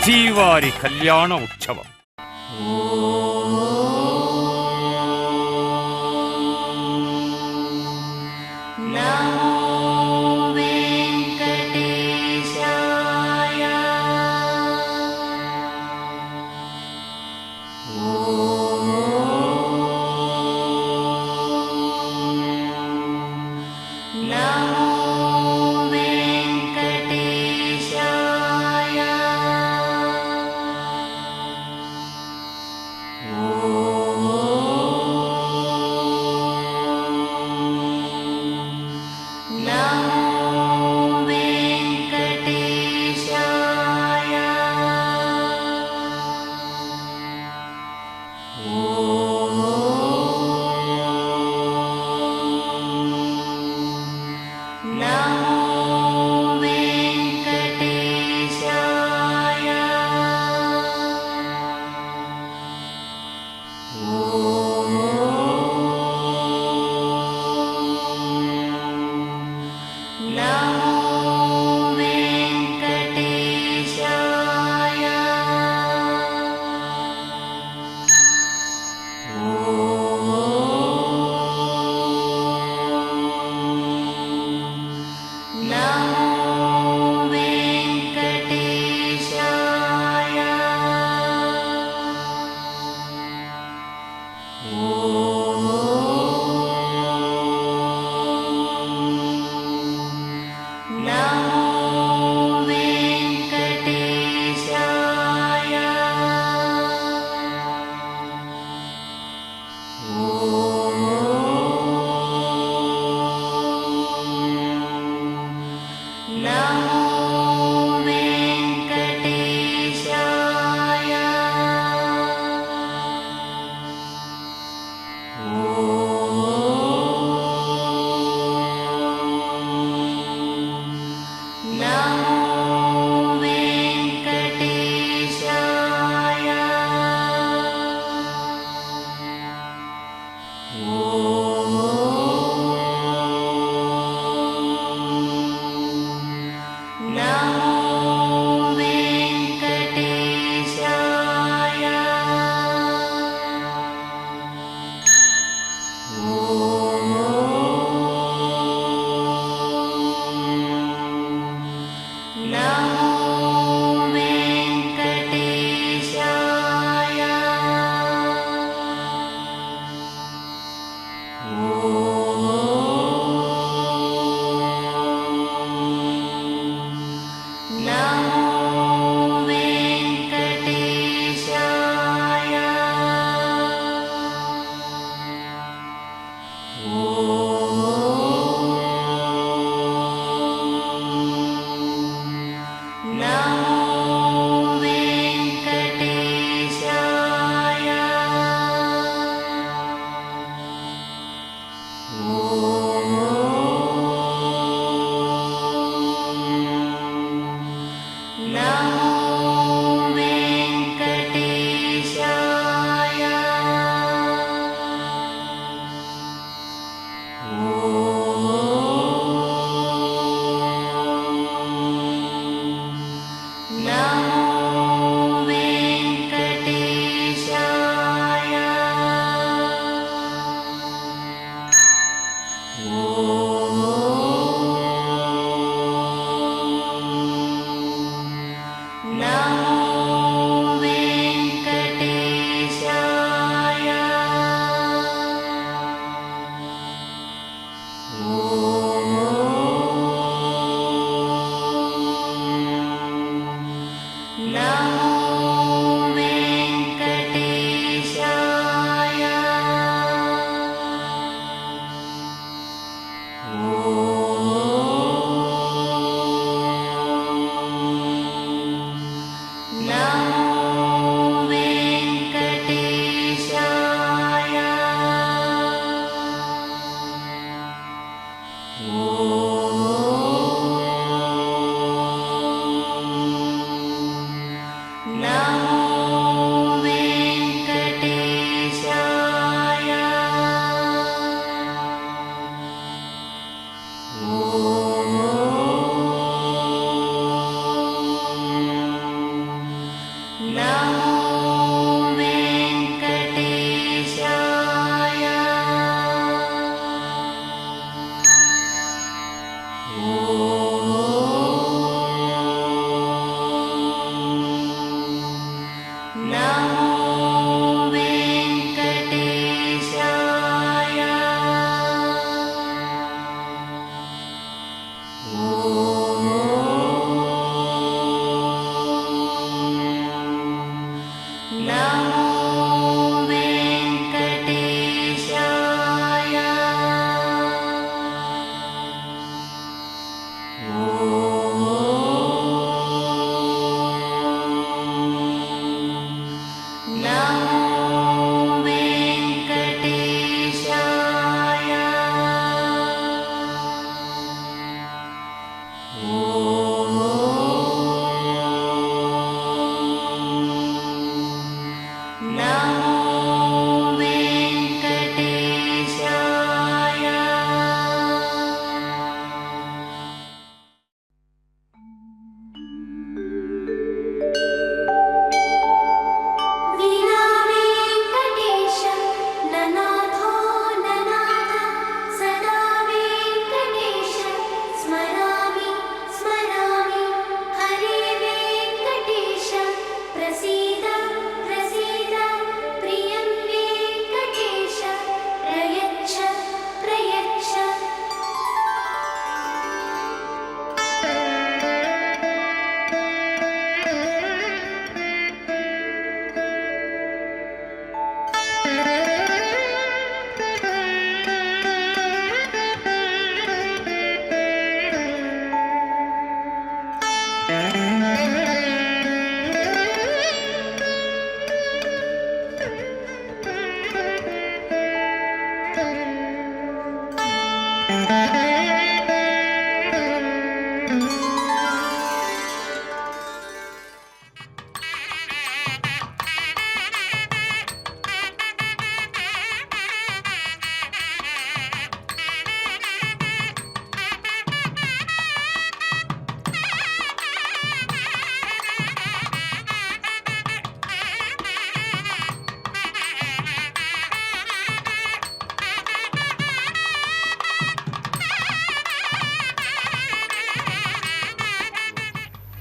శ్రీవారి కళ్యాణ ఉత్సవం.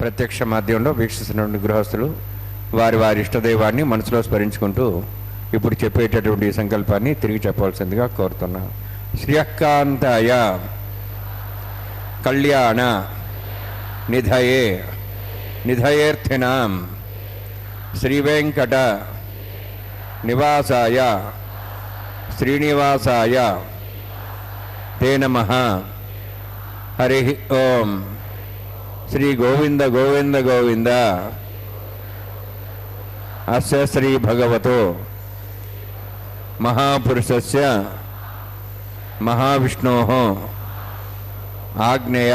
ప్రత్యక్ష మాధ్యమంలో వీక్షిస్తున్న గృహస్థులు వారి వారి ఇష్టదైవాన్ని మనసులో స్మరించుకుంటూ ఇప్పుడు చెప్పేటటువంటి ఈ సంకల్పాన్ని తిరిగి చెప్పవలసిందిగా కోరుతున్నాను. శ్రియకాంతాయ కళ్యాణ నిధయే నిధయేర్థినాం శ్రీవేంకట నివాసాయ శ్రీనివాసాయ తే నమః. హరి ఓం. శ్రీ గోవింద గోవింద గోవింద. అస్య శ్రీ భగవతో మహాపురుషస్య మహావిష్ణోః ఆజ్ఞయ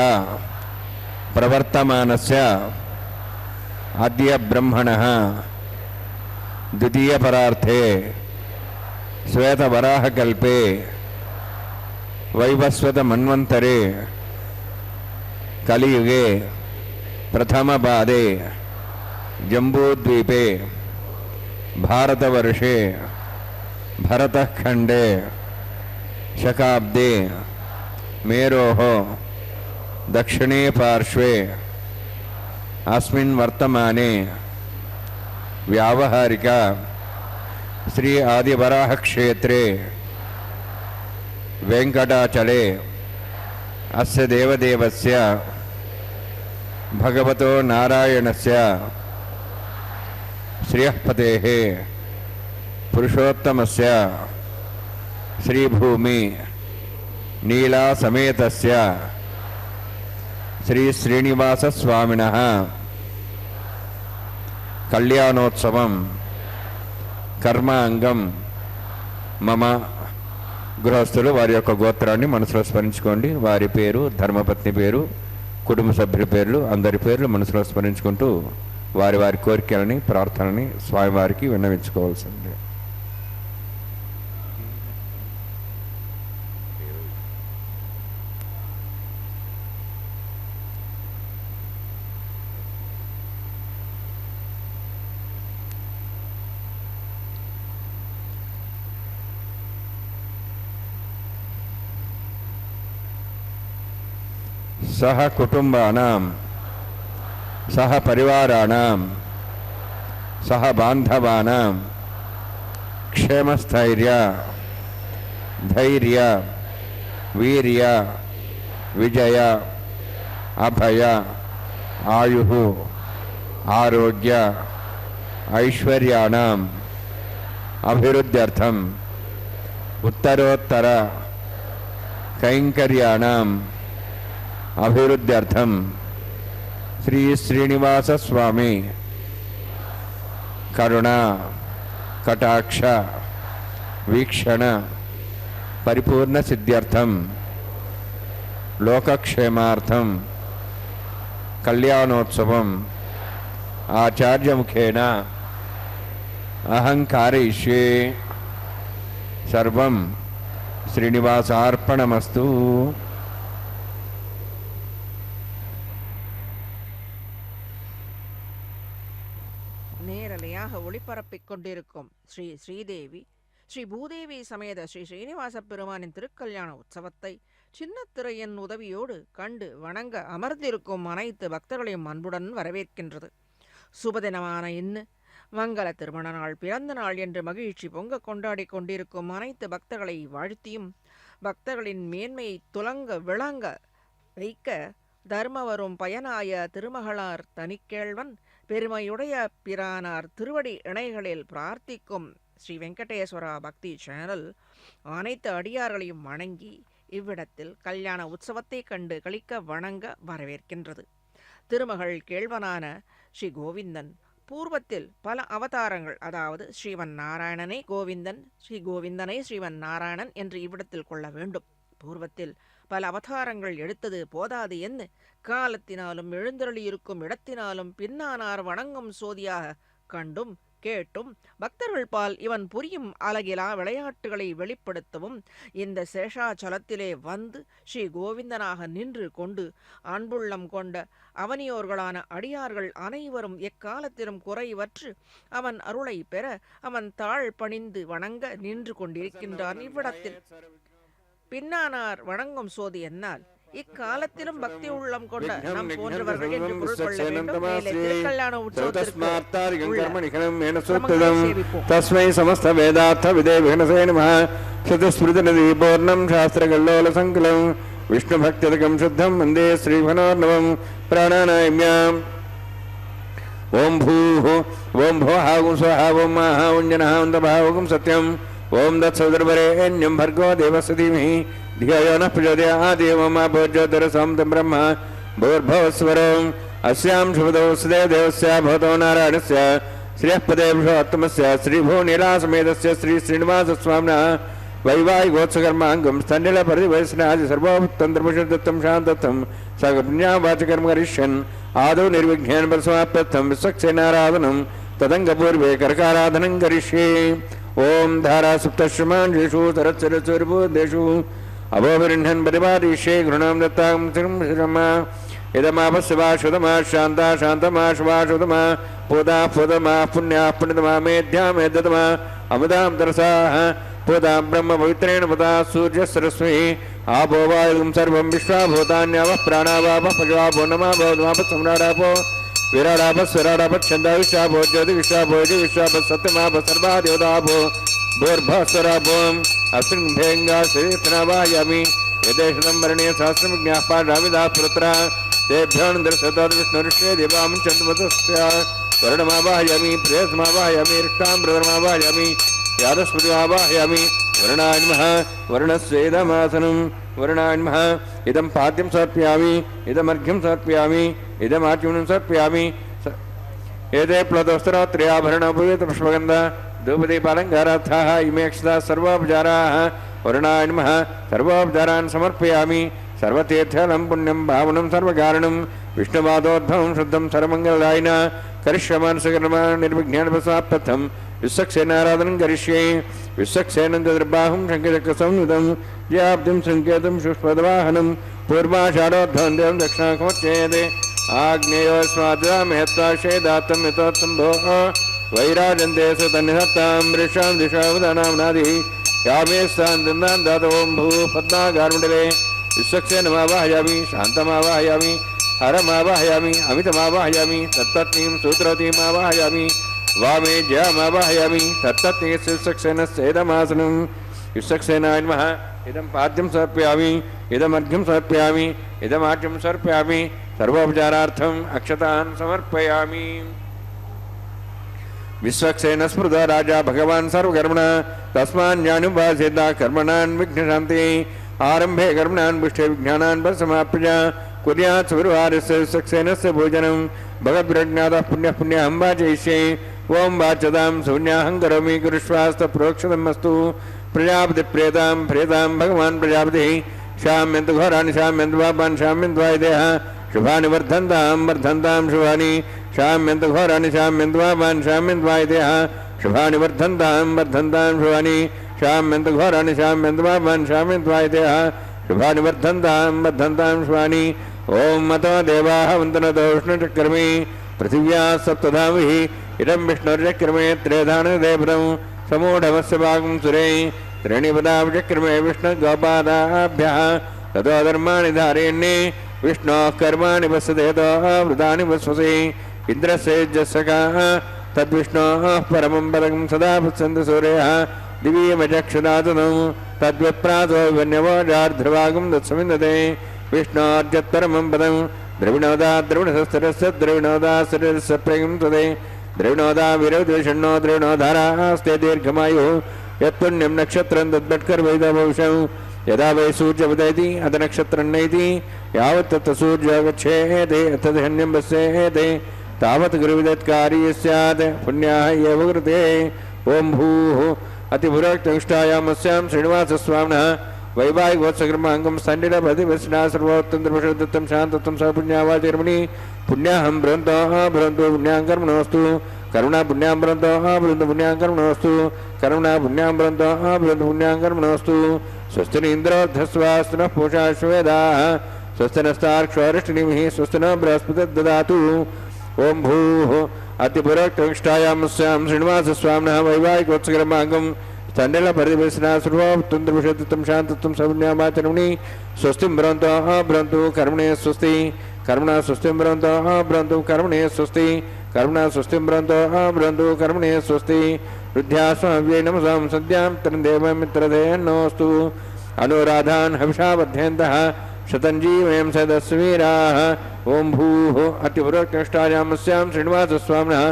ప్రవర్తమానస్య అద్య బ్రహ్మణః ద్వితీయపరార్థే శ్వేతవరాహకల్పే వైవస్వత మన్వంతరే కలియుగే ప్రథమపాదే జంబూద్వీపే భారతవర్షే భరతఖండే శకాబ్దే మేరోః దక్షిణే పార్శ్వే అస్మిన్ వర్తమానే వ్యావహారిక శ్రీ ఆదివరాహ క్షేత్రే వెంకటాచలే అస్య దేవదేవస్య భగవతో నారాయణస్య శ్రియఃపతేః పురుషోత్తమస్య శ్రీభూమి నీలా సమేతస్య శ్రీ శ్రీనివాస స్వామినః కళ్యాణోత్సవం కర్మాంగం మమ. గృహస్థులు వారి యొక్క గోత్రాన్ని మనసులో స్మరించుకోండి. వారి పేరు, ధర్మపత్ని పేరు, కుటుంబ సభ్యుల పేర్లు, అందరి పేర్లు మనసులో స్మరించుకుంటూ వారి వారి కోరికలని, ప్రార్థనని స్వామివారికి విన్నవించుకోవాల్సింది. సహ కుటుంబానాం సహ పరివారాణాం సహ బాంధవానాం క్షేమస్థైర్య ధైర్య వీర్య విజయ అభయ ఆయు ఆరోగ్య ఐశ్వర్యాణం అభివృద్ధ్యర్థం ఉత్తరోత్తర కైంకర్యాణం అభివృద్ధ్యర్థం శ్రీ శ్రీనివాస స్వామి కరుణ కటాక్ష వీక్షణ పరిపూర్ణ సిద్ధ్యర్థం లోకక్షేమార్థం కళ్యాణోత్సవం ఆచార్యముఖేన అహంకారయిష్యే సర్వం శ్రీనివాసార్పణమస్తు. நேரலையாக ஒளிபரப்பிக் கொண்டிருக்கும் ஸ்ரீ ஸ்ரீதேவி ஸ்ரீ பூதேவி சமேத ஸ்ரீ ஸ்ரீனிவாச பெருமானின் திருக்கல்யாண உற்சவத்தை சின்னத்திரையின் உதவியோடு கண்டு வணங்க அமர்ந்திருக்கும் அனைத்து பக்தர்களையும் அன்புடன் வரவேற்கின்றது. சுபதினமான இன்னு மங்கள திருமண நாள், பிறந்த நாள் என்று மகிழ்ச்சி பொங்க கொண்டாடி கொண்டிருக்கும் அனைத்து பக்தர்களை வாழ்த்தியும் பக்தர்களின் மேன்மையை துலங்க விளங்க வைக்க தர்மவரும் பயனாய திருமகளார் தனிக்கேழ்வன் பெருமையுடைய பிரானார் திருவடி இணைகளில் பிரார்த்திக்கும் ஸ்ரீ வெங்கடேஸ்வரா பக்தி சேனல் அனைத்து அடியார்களையும் வணங்கி இவ்விடத்தில் கல்யாண உற்சவத்தை கண்டு களிக்க வணங்க வரவேற்கின்றது. திருமகள் கேழ்வனான ஸ்ரீ கோவிந்தன் பூர்வத்தில் பல அவதாரங்கள், அதாவது ஸ்ரீவன் நாராயணனை கோவிந்தன், ஸ்ரீ கோவிந்தனை ஸ்ரீவன் நாராயணன் என்று இவ்விடத்தில் கொள்ள வேண்டும். பூர்வத்தில் பல அவதாரங்கள் எடுத்தது போதாது என்று காலத்தினாலும் எழுந்தருளியிருக்கும் இடத்தினாலும் பின்னானார் வணங்கும் சோதியாக கண்டும் கேட்டும் பக்தர்கள் பால் இவன் புரியும் அழகிலா விளையாட்டுகளை வெளிப்படுத்தவும் இந்த சேஷாச்சலத்திலே வந்து ஸ்ரீ கோவிந்தனாக நின்று கொண்டு அன்புள்ளம் கொண்ட அவனியோர்களான அடியார்கள் அனைவரும் எக்காலத்திலும் குறைவற்று அவன் அருளை பெற அவன் தாழ் பணிந்து வணங்க நின்று கொண்டிருக்கின்றான். இவ்விடத்தில் பின்னானார் வணங்கும் சோதி என்னால் இக்காலத்திலும் பக்தி உள்ளம் கொண்ட நம் போன்றவர்கள் என்று பொருள் கொள்ள வேண்டும். மேலே திருக்கல்யாண உற்சவத்திற்கு தஸ்மை சமஸ்த வேதார்த்த விதே விகனசே நமः. சதுஸ்மிருதி பூர்ணம் சாஸ்திரகல்லோல சங்கலம் விஷ்ணு பக்திதகம் சுத்தம் வந்தே ஸ்ரீவனோர்ணவம் பிராணாநாயம்யாம். ஓம் பூः ஓம் भुवः ஓம் स्वः ஓம் महः ஓம் जनः ஓம் तपः ஓம் सत्यम् ஓம் तत्सवितुर्वरेण्यं भर्गो देवस्य धीमहि धियो यो नः प्रचोदयात्. देवमा भोज्योतिरसं तं ब्रह्म भूर्भुवस्वरम् अस्यां शुभदौ देवस्य भवतो नारायणस्य श्रियःपदे पुरुषोत्तमस्य श्रीभूनीलासमेतस्य श्री श्रीनिवासस्वामिनः वैवाहिकोत्सकर्माङ्गं स्तण्डिलपरिवैष्णादि सर्वोत्तन्त्रपुरुषदत्तं शान्तत्वं सकपुण्यावाचकर्म करिष्यन् आदौ निर्विघ्नेन परसमाप्यर्थं विश्वक्सेनाराधनं तदङ्गपूर्वे कर्काराधनं करिष्ये. ओम धारा सुप्तश्रमांशेषु सरत्सरस्वरूपेषु अभोभिरुह्णन् प्रतिपादिष्ये गृणां दत्तां श्रीमा इदमापस्यवा शुतमा शान्ता शान्तमा शुभा शुतमा पूता पूतमा पुण्या पुण्यतमा मेध्या मेध्यतमा अमदां तरसाः पूता ब्रह्म पवित्रेण पुता सूर्यसरस्वती आपो वायुं सर्वं विश्वाभूतान्यावः प्राणावापः पशुवापो नमा भवद्वापः सम्राडापो विराडापस्वराडापः छन्दाविश्वापो ज्योतिविश्वापो विश्वापः सत्यमापः सर्वा देवतापो भूर्भस्वरापो अस्मिन् भेङ्गा श्रीरत्नावायामि यदेशं वर्णे सहस्रविज्ञाः पाठाविदाः पुरत्र तेभ्योऽनन्तरशताद् विष्णुरिष्टे देवां चन्द्रमतस्य वर्णमावाहयामि प्रेयसमावाहयामि रिष्टाम्बरमावाहयामि यादस्मृतिमावाहयामि वर्णाय नमः वर्णस्येदमासनं वर्णाय नमः इदं पाद्यं समर्पयामि इदमर्घ्यं समर्पयामि इदमाचमनं समर्पयामि एते प्लवस्त्रोत्तराभरणोपवीतपुष्पगन्ध धूपदीपालङ्कारार्थाः इमे अक्षताः सर्वोपचाराः वर्णाय नमः सर्वोपचारान् समर्पयामि सर्वतीर्थलं पुण्यं भावनं सर्वकारणं विष्णुपादोद्भवं शुद्धं सर्वमङ्गलदायिन करिष्यमानसकर्म निर्विघ्नेन प्रसाप्यर्थं विश्वक्सेनाराधनं करिष्ये विश्वक्सेनं चतुर्बाहुं शङ्खचक्रसंयुतं ज्याब्धिं सङ्केतं शुष्पदवाहनं पूर्वाषाढोद्धवं देवं दक्षिणाखमोच्येते आग्नेयोस्माद्मेत्वाशेदात्तं यतोत्सम्भो वैराजन्ते सुतन्निहत्तां वृषां दिशावदानाम्नादिः यामे स्थान् दात ओं भू पद्मागारमण्डले विश्वक्सेनमावाहयामि शान्तमावाहयामि हरमावाहयामि अमितमावाहयामि तत्पत्नीं सूत्रवतीमावाहयामि वामे जयामावाहयामि तत्पत्नी विश्वक्सेनस्येदमासनं विश्वक्सेनाय नमः इदं पाद्यं समर्पयामि इदमर्घ्यं समर्पयामि इदमाच्यं समर्पयामि सर्वोपचारार्थम् अक्षतान् समर्पयामि। विश्वक्सेन स्मृतो राजा भगवान् सर्वकर्मणा तस्मान्यानुपासेता कर्मणान् विघ्नशान्ति। आरम्भे कर्मणान् पुष्टे विज्ञानान् परसमाप्य कुर्यात् सुविर्वारस्य विश्वक्सेनस्य भोजनं भगवद्विरज्ञातः पुण्यः पुण्यहं वाचयिष्ये। ओं वाचतां शून्याहं करोमि कुरुष्वास्तप्रोक्षतम् अस्तु। प्रजापतिप्रेतां प्रेतां भगवान् प्रजापतिः शाम्यन्तु घोराणि शाम्यन्तु पापान् शाम्यन्तु वायुदेः शुभानि वर्धन्तां वर्धन्तां शुभानि शाम्यन्तु घोराणि शाम्यन्तु पापान् शाम्यन्तु वायुदेः शुभानि वर्धन्तां वर्धन्तां शुभानि शाम्यन्तु घोराणि शाम्यन्तु पापान् शाम्यन्तु वायुदेः शुभानि वर्धन्तां वर्धन्तां शुभानि। ओं मतो देवाः वन्दनतो विष्णुचक्रमे पृथिव्याः सप्तधाभिः इदं विष्णुर्चक्रमे त्रेधानदेवतं समूढमस्य भागं सुरे त्रीणिपदाचक्रमे विष्णुगोपादाभ्यः ततो धर्माणि धारयन्ये विष्णोः कर्माणि पश्यतेतो वृतानि वस्वसे इन्द्रस्य यज्ञस्यकाः तद्विष्णोः परमं पदं सदा पश्यन्ति सूर्यः दिवीयमचक्षुदातनं तद्विप्रातो वन्यवोजार्ध्रभागं दत्समिन्दते विष्णोर्जत्परमं पदं द्रविणोदा द्रविणशस्त्रस्य द्रविणोदा शरीरस्य प्रेम तदे द्रविणोदा विरोधिषण्णो द्रविणोधारास्ते दीर्घमायुः यत्पुण्यं नक्षत्रं तद्भट्कर्वैदभविषं यदा वै सूर्यपतति अथ नक्षत्रं नैति यावत् तत्र सूर्यो गच्छेते तदहन्यं पश्येते तावत् गुरुविदत्कारी स्यात् पुण्याः एव कृते। ओं भूः अतिपुरोक्तनिष्ठायामस्यां श्रीनिवासस्वामिनः वैवाहिकोत्सकर्माङ्गं सण्डिलपतिवस्ना सर्वोत्तमदृशदत्तं शान्तत्वं स पुण्यावाचर्मणि पुण्याहं भ्रन्तोः भ्रन्तो पुण्यां कर्मणोऽस्तु करुणा पुण्यां भ्रन्तोः भ्रन्तु पुण्यां कर्मणोऽस्तु करुणा पुण्यां भ्रन्तोः भ्रन्तु पुण्यां कर्मणोऽस्तु। स्वस्ति न इन्द्रोऽर्धस्वास्तु नः पूषा श्वेदाः स्वस्ति नस्तार्क्ष्वारिष्टनिमिः स्वस्ति न बृहस्पतिर्ददातु। ओं भूः अतिपुरोक्तनिष्ठायामस्यां श्रीनिवासस्वामिनः वैवाहिकोत्सकर्माङ्गं सण्डिलपरिवेशना सर्वोत्तमदृशदत्तं शान्तत्वं स पुण्यावाचर्मणि स्वस्तिं भ्रन्तोः भ्रन्तु कर्मणे स्वस्ति कर्मणा स्वस्तिं भ्रन्तोः भ्रन्तु कर्मणे स्वस्ति कर्मणा स्वस्तिं भ्रन्तोः भ्रन्तु कर्मणे स्वस्ति। रुद्ध्यास्मव्यै नमसां सद्यां तन्देवमित्रधेयन्नोऽस्तु अनुराधान् हविषा बध्यन्तः शतञ्जीवयं सदस्वीराः। ओं भूः अतिपुरोक्तनिष्ठायामस्यां श्रीनिवासस्वामिनः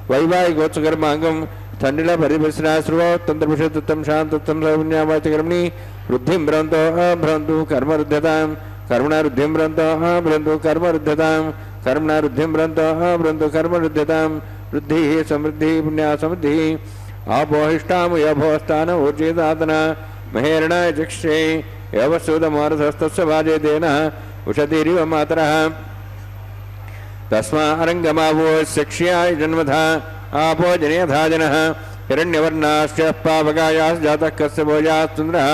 वैवाहिकोत्सकर्माङ्गं सण्डिलपरिवेशना सर्वोत्तमदृशदत्तं शान्तत्वं स पुण्यावाचकर्मणि वृद्धिं भ्रन्तोः भ्रन्तु कर्मरुध्यतां कर्मणा रुद्धिं भ्रन्तोः भ्रन्तु कर्मरुध्यतां कर्मणा रुद्धिं भ्रन्तोः भ्रन्तु कर्मरुध्यतां। वृद्धिः समृद्धिः पुण्या समृद्धिः आपोहिष्टामुयभोस्तान ऊर्जिदातना महेरणाय चक्षे यवसूदमारथस्तस्य वाजे तेन उषतिरिव मातरः तस्मा अरङ्गमावो शिक्ष्याय जन्मथा आपो जनेधा जनः हिरण्यवर्णाश्च पावकायास् जातः कस्य भोजास्तुन्द्रः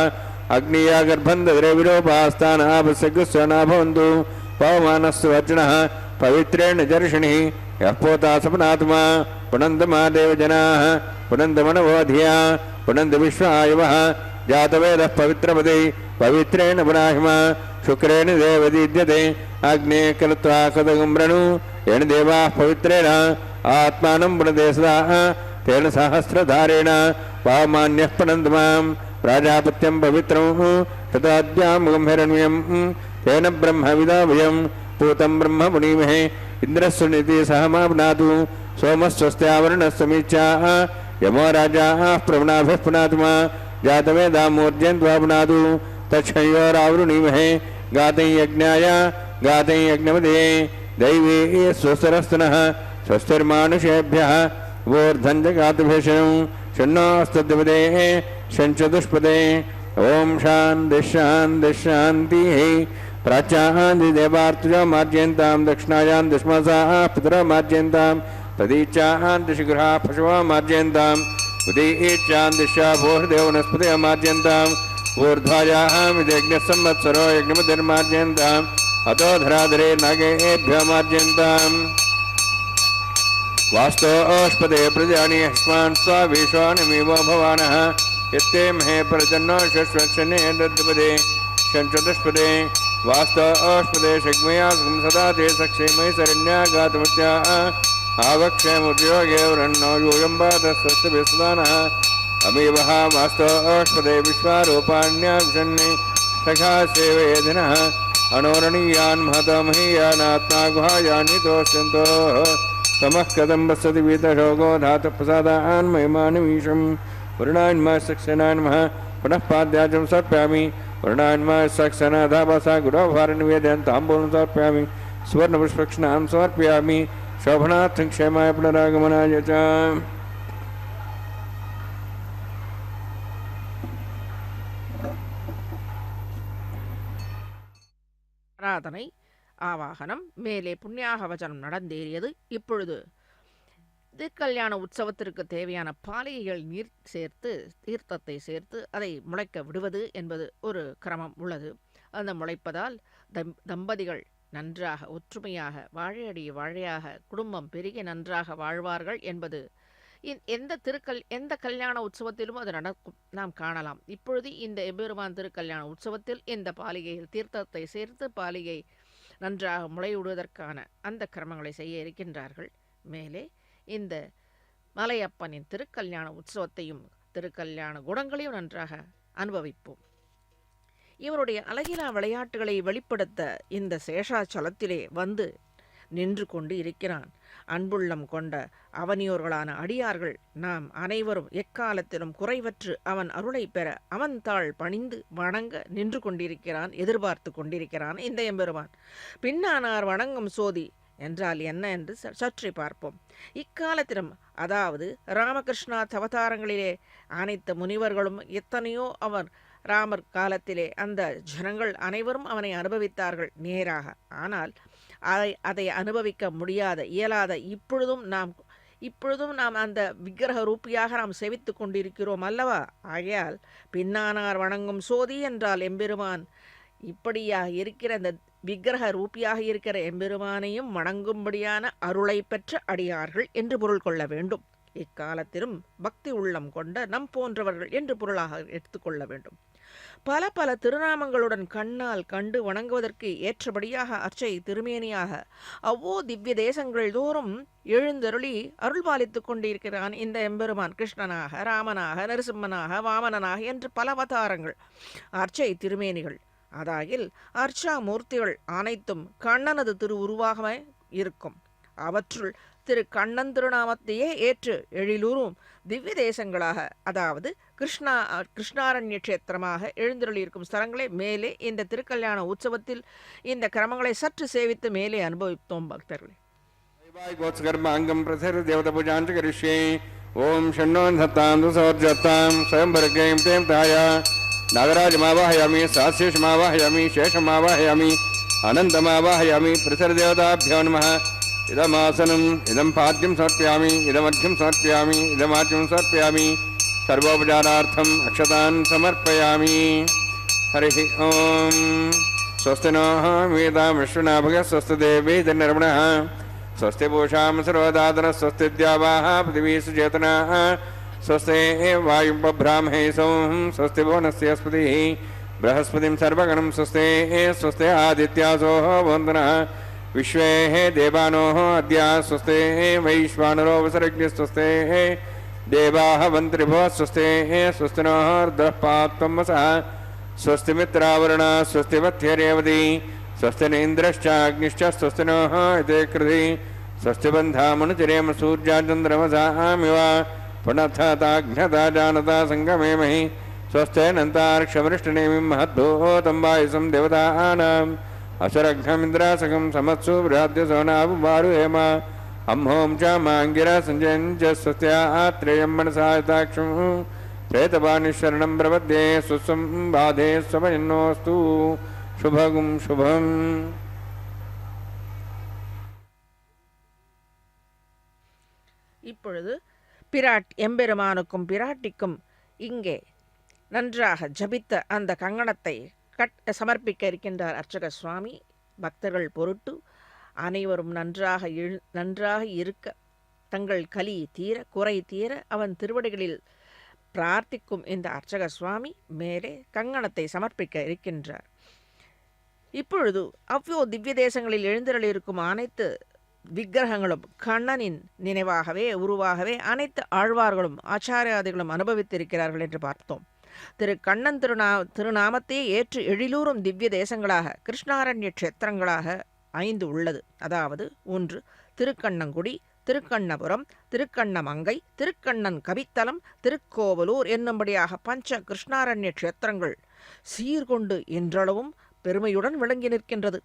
अग्निया गर्भं दद्रे विलोपास्तान आपस्यगुस्वना भवन्तु पवमानस्तु अर्जुनः पवित्रेण जर्षिणिः यः पोता सपनात्मा पुनन्दमा देवजनाः पुनन्दमनवो धिया पुनन्द विश्वायवः जातवेदः पवित्रपदे पवित्रेण पुनाहिमा शुक्रेण देवदीद्यते अग्ने कृत्वा कृतगं वृणु येन देवाः पवित्रेण आत्मानं पुनदे सदा तेन सहस्रधारेण पावमान्यः पुनन्दमां प्राजापत्यं पवित्रं तदाद्यामुगं हिरण्यं तेन ब्रह्मविदाभयं पूतं ब्रह्म पुनीमहे इन्द्रस्वनिति सहमा पुनातु सोमस्वस्त्यावरणस्समीक्षा यमो राजाः प्रवणाभिः पुनातुमा जातवेदामूर्जयन्त्वा पुनातु तच्छयोरावृणीमहे गातं यज्ञाय गातं यज्ञमदे दैवे स्वस्तिरस्तनः स्वस्तिर्मानुषेभ्यः वोर्धं जगातुभेषणं शन्नोऽस्तद्विपदे शञ्चतुष्पदे। ओं शान्तिः शान्तिः शान्तिः। प्राच्यां देवार्तुजा मार्जयन्तां दक्षिणायां दशमासाः पितरः मार्जयन्तां तदीचां दिशगृहाः पशवः मार्जयन्तां उदीचां दिशा भोर्देव वनस्पतयः मार्जयन्ताम् ऊर्ध्वायाः यज्ञसंवत्सरो यज्ञमतिर्मार्जयन्ताम् अतो धराधरे नागेभ्यः मार्जयन्ताम् वास्तोष्पदे प्रजानि अस्मान् स्वाविश्वानिमिवो भवानः यत्ते महे प्रजन्नो शश्वक्षणे दद्पदे शञ्चतुष्पदे वास्तोष्पदे शग्मयास्कं सदा ते सक्षेमहि शरण्यागातमुत्याः आवक्षेमुद्योगे वृन्नो यूयं पादस्तस्यभिस्दानः अमीवः वास्तोष्पदे विश्वारूपाण्याक्षन्ने सखा सेवयेधिनः अणोरणीयान् महतमहीयानात्मा गुहायानि तोष्यन्तो तमः कथं वसति वीतशोको धातुप्रसादान् महिमानमीशं वरुणान्मा सक्सेनान्मः पुनः पाद्याजं समर्पयामि वरुणान्मा सक्सेनाधापसा गुरोभारनिवेदयन् ताम्बूलं समर्पयामि सुवर्णपुष्पक्षणां समर्पयामि शोभनार्थं क्षेमाय पुनरागमनाय च ஆராதனை ஆவாகனம் மேலே புண்ணியாக வச்சனம் நடந்தேறியது. இப்பொழுது திருக்கல்யாண உற்சவத்திற்கு தேவையான பாலிகைகள் நீர் சேர்த்து தீர்த்தத்தை சேர்த்து அதை முளைக்க விடுவது என்பது ஒரு கிரமம் உள்ளது. அந்த முளைப்பதால் தம்பதிகள் நன்றாக ஒற்றுமையாக வாழையடி வாழையாக குடும்பம் பெருகி நன்றாக வாழ்வார்கள் என்பது எந்த கல்யாண உற்சவத்திலும் அது நடக்கும் நாம் காணலாம். இப்பொழுது இந்த எம்பெருமான் திருக்கல்யாண உற்சவத்தில் இந்த பாலிகையில் தீர்த்தத்தை சேர்த்து பாலிகை நன்றாக முளைவிடுவதற்கான அந்த கிரமங்களை செய்ய இருக்கின்றார்கள். மேலே இந்த மலையப்பனின் திருக்கல்யாண உற்சவத்தையும் திருக்கல்யாண குணங்களையும் நன்றாக அனுபவிப்போம். இவருடைய அழகிலா விளையாட்டுகளை வெளிப்படுத்த இந்த சேஷாச்சலத்திலே வந்து நின்று கொண்டு இருக்கிறான். அன்புள்ளம் கொண்ட அவனியோர்களான அடியார்கள் நாம் அனைவரும் எக்காலத்திலும் குறைவற்று அவன் அருளை பெற அவன் தாள் பணிந்து வணங்க நின்று கொண்டிருக்கிறான், எதிர்பார்த்து கொண்டிருக்கிறான் இந்த எம்பெருமான். பின்னானார் வணங்கும் சோதி என்றால் என்ன என்று சற்றி பார்ப்போம். இக்காலத்திலும் அதாவது ராமகிருஷ்ணா அவதாரங்களிலே அனைத்து முனிவர்களும் எத்தனையோ அவர் ராமர் காலத்திலே அந்த ஜனங்கள் அனைவரும் அவனை அனுபவித்தார்கள் நேராக. ஆனால் அதை அனுபவிக்க முடியாத இயலாத இப்பொழுதும் நாம் அந்த விக்கிரக ரூபியாக நாம் செவித்து கொண்டிருக்கிறோம் அல்லவா? ஆகையால் பின்னானார் வணங்கும் சோதி என்றால் எம்பெருமான் இப்படியாக இருக்கிற அந்த விக்கிரக ரூபியாக இருக்கிற எம்பெருமானையும் வணங்கும்படியான அருளை பெற்ற அடியார்கள் என்று பொருள் கொள்ள வேண்டும். இக்காலத்திலும் பக்தி உள்ளம் கொண்ட நம் போன்றவர்கள் என்று பொருளாக எடுத்துக்கொள்ள வேண்டும். பல பல திருநாமங்களுடன் கண்ணால் கண்டு வணங்குவதற்கு ஏற்றபடியாக அர்ச்சை திருமேனியாக அவ்வோ திவ்ய தேசங்கள் தோறும் எழுந்தருளி அருள் பாலித்துக் கொண்டிருக்கிறான் இந்த எம்பெருமான். கிருஷ்ணனாக, ராமனாக, நரசிம்மனாக, வாமனனாக என்று பல அவதாரங்கள் அர்ச்சை திருமேனிகள். அதாகில் அர்ச்சா மூர்த்திகள் அனைத்தும் கண்ணனது திரு உருவாகவே இருக்கும். அவற்றுள் திரு கண்ணன் திருநாமத்தையே ஏற்று எழிலூரும் திவ்ய தேசங்களாக, அதாவது கிருஷ்ணாரண்ய கஷேத்திரமாக எழுந்தருளியிருக்கும் ஸ்தலங்களை மேலே இந்த திருக்கல்யாண உற்சவத்தில் இந்த கிரமங்களை சற்று சேவித்து மேலே அனுபவித்தோம் பக்தர்களே. அங்கம் பிரசர தேவத பூஜாஞ்சு கரிஷ்யே. ஓம் ஷண்ணோன் சத்தாம் துசோர்ஜத்தாம் ஸ்வயம்பரகேம் தேம் தாயா நாகராஜமாவாஹயாமி சாஸ்யேஷமாவாஹயாமி சேஷமாவாஹயாமி அனந்தமாவாஹயாமி பிரசர தேவதாभ्यो नमः. இதமாசனம் இதம் பாத்யம் சமர்ப்பயாமி இதமர்घ्यं சமர்ப்பயாமி இதமாத்யம் சமர்ப்பயாமி सर्वोपचारार्थम् अक्षतान् समर्पयामि. हरिः ओम्. स्वस्ति नः वेदां विश्वनाभगः स्वस्ति देवैर्नर्मणः स्वस्ति पूषां सर्वदातनः स्वस्ति द्यावाः पृथिवी सुचेतनाः स्वस्ति वायुं बभ्रामहे सोम स्वस्ति भुवनस्य स्पतिः बृहस्पतिं सर्वगणं स्वस्ति स्वस्ति आदित्यासो वन्दनः विश्वे देवानोः अद्य स्वस्ति वैश्वानरो वसरज्ञस्वस्ति देवाः वन्त्रिभुवः स्वस्ति स्वस्ति नः रुद्रः पात्वमसः स्वस्ति मित्रावरुण स्वस्ति वत्यरेवती स्वस्ति नेन्द्रश्च अग्निश्च स्वस्ति नः इति कृधि स्वस्ति बन्धामनुचरेम सूर्याचन्द्रमसामिव पुनथताघ्नता जानता सङ्गमेमहि स्वस्ति नन्तार्क्षवृष्टिनेमिं महद्भूतं वायुसं देवतानाम् असरघ्नमिन्द्रासकं समत्सु बृहद्यसोनावुवारुहेम अम्हों च माङ्गिरा सञ्जयं च स्वस्त्यात्रेयं मनसा यथाक्षं प्रेतपानिशरणं प्रपद्ये स्वस्वं बाधे स्वपयन्नोऽस्तु शुभगुं शुभम्. இப்பொழுது எம்பெருமானுக்கும் பிராட்டிக்கும் இங்கே நன்றாக ஜபித்த அந்த கங்கணத்தை சமர்ப்பிக்க இருக்கின்றார் அர்ச்சக சுவாமி. பக்தர்கள் பொருட்டு அனைவரும் நன்றாக இருக்க, தங்கள் கலி தீர, குறை தீர அவன் திருவடிகளில் பிரார்த்திக்கும் இந்த அர்ச்சக சுவாமி மேலே கங்கணத்தை சமர்ப்பிக்க இருக்கின்றார். இப்பொழுது அவ்வளோ திவ்ய தேசங்களில் எழுந்தருளிருக்கும் அனைத்து விக்கிரகங்களும் கண்ணனின் நினைவாகவே உருவாகவே அனைத்து ஆழ்வார்களும் ஆச்சாரியாதிகளும் அனுபவித்திருக்கிறார்கள் என்று பார்த்தோம். திரு கண்ணன் திருநாமத்தையே ஏற்று எழிலூரும் திவ்ய தேசங்களாக கிருஷ்ணாரண்ய க்ஷேத்திரங்களாக 5 உள்ளது. அதாவது 1 திருக்கண்ணங்குடி, திருக்கண்ணபுரம், திருக்கண்ணமங்கை, திருக்கண்ணன் கவித்தலம், திருக்கோவலூர் என்னும்படியாக பஞ்ச கிருஷ்ணாரண்ய க்ஷேத்திரங்கள் சீர்கொண்டு இன்றளவும் பெருமையுடன் விளங்கி நிற்கின்றது.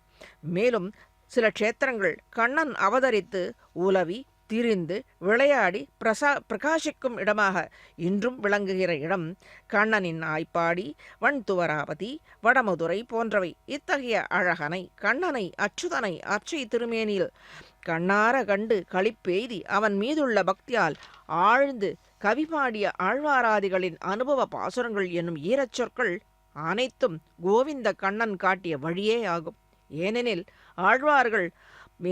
மேலும் சில க்ஷேத்திரங்கள் கண்ணன் அவதரித்து உலவி திரிந்து விளையாடி பிரகாசிக்கும் இடமாக இன்றும் விளங்குகிற இடம் கண்ணனின் ஆய்ப்பாடி, வண்துவராபதி, வடமதுரை போன்றவை. இத்தகைய அழகனை கண்ணனை அச்சுதனை அச்சை திருமேனியில் கண்ணார கண்டு களிப்பெய்தி அவன் மீதுள்ள பக்தியால் ஆழ்ந்து கவிபாடிய ஆழ்வாராதிகளின் அனுபவ பாசுரங்கள் என்னும் ஈரச்சொற்கள் அனைத்தும் கோவிந்த கண்ணன் காட்டிய வழியே ஆகும். ஏனெனில் ஆழ்வார்கள்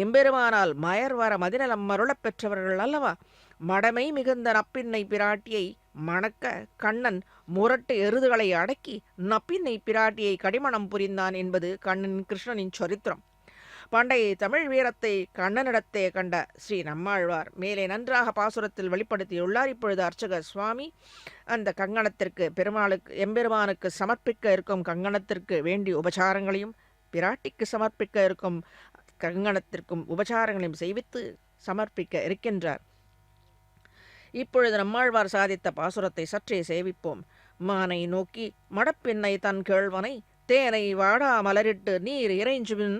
எம்பெருமானால் மயர் வர மதிநலம் மருளப் பெற்றவர்கள் அல்லவா? மடமை மிகுந்த நப்பின்னை பிராட்டியை மணக்க கண்ணன் முரட்டு எருதுகளை அடக்கி நப்பின்னை பிராட்டியை கடிமணம் புரிந்தான் என்பது கிருஷ்ணனின் சரித்திரம். பண்டைய தமிழ் வீரத்தை கண்ணனிடத்தே கண்ட ஸ்ரீ நம்மாழ்வார் மேலே நன்றாக பாசுரத்தில் வெளிப்படுத்தியுள்ளார். இப்பொழுது அர்ச்சக சுவாமி அந்த கங்கணத்திற்கு எம்பெருமானுக்கு சமர்ப்பிக்க இருக்கும் கங்கணத்திற்கு வேண்டிய உபசாரங்களையும் பிராட்டிக்கு சமர்ப்பிக்க இருக்கும் கங்கணத்திற்கும் உபசாரங்களையும் செய்வித்து சமர்ப்பிக்க இருக்கின்றார். இப்பொழுது நம்மாழ்வார் சாதித்த பாசுரத்தை சற்றே சேவிப்போம். மானை நோக்கி மடப்பெண்ணை தன் கேழ்வனை தேனை வாடா மலரிட்டு நீர் இறைஞ்சுவின்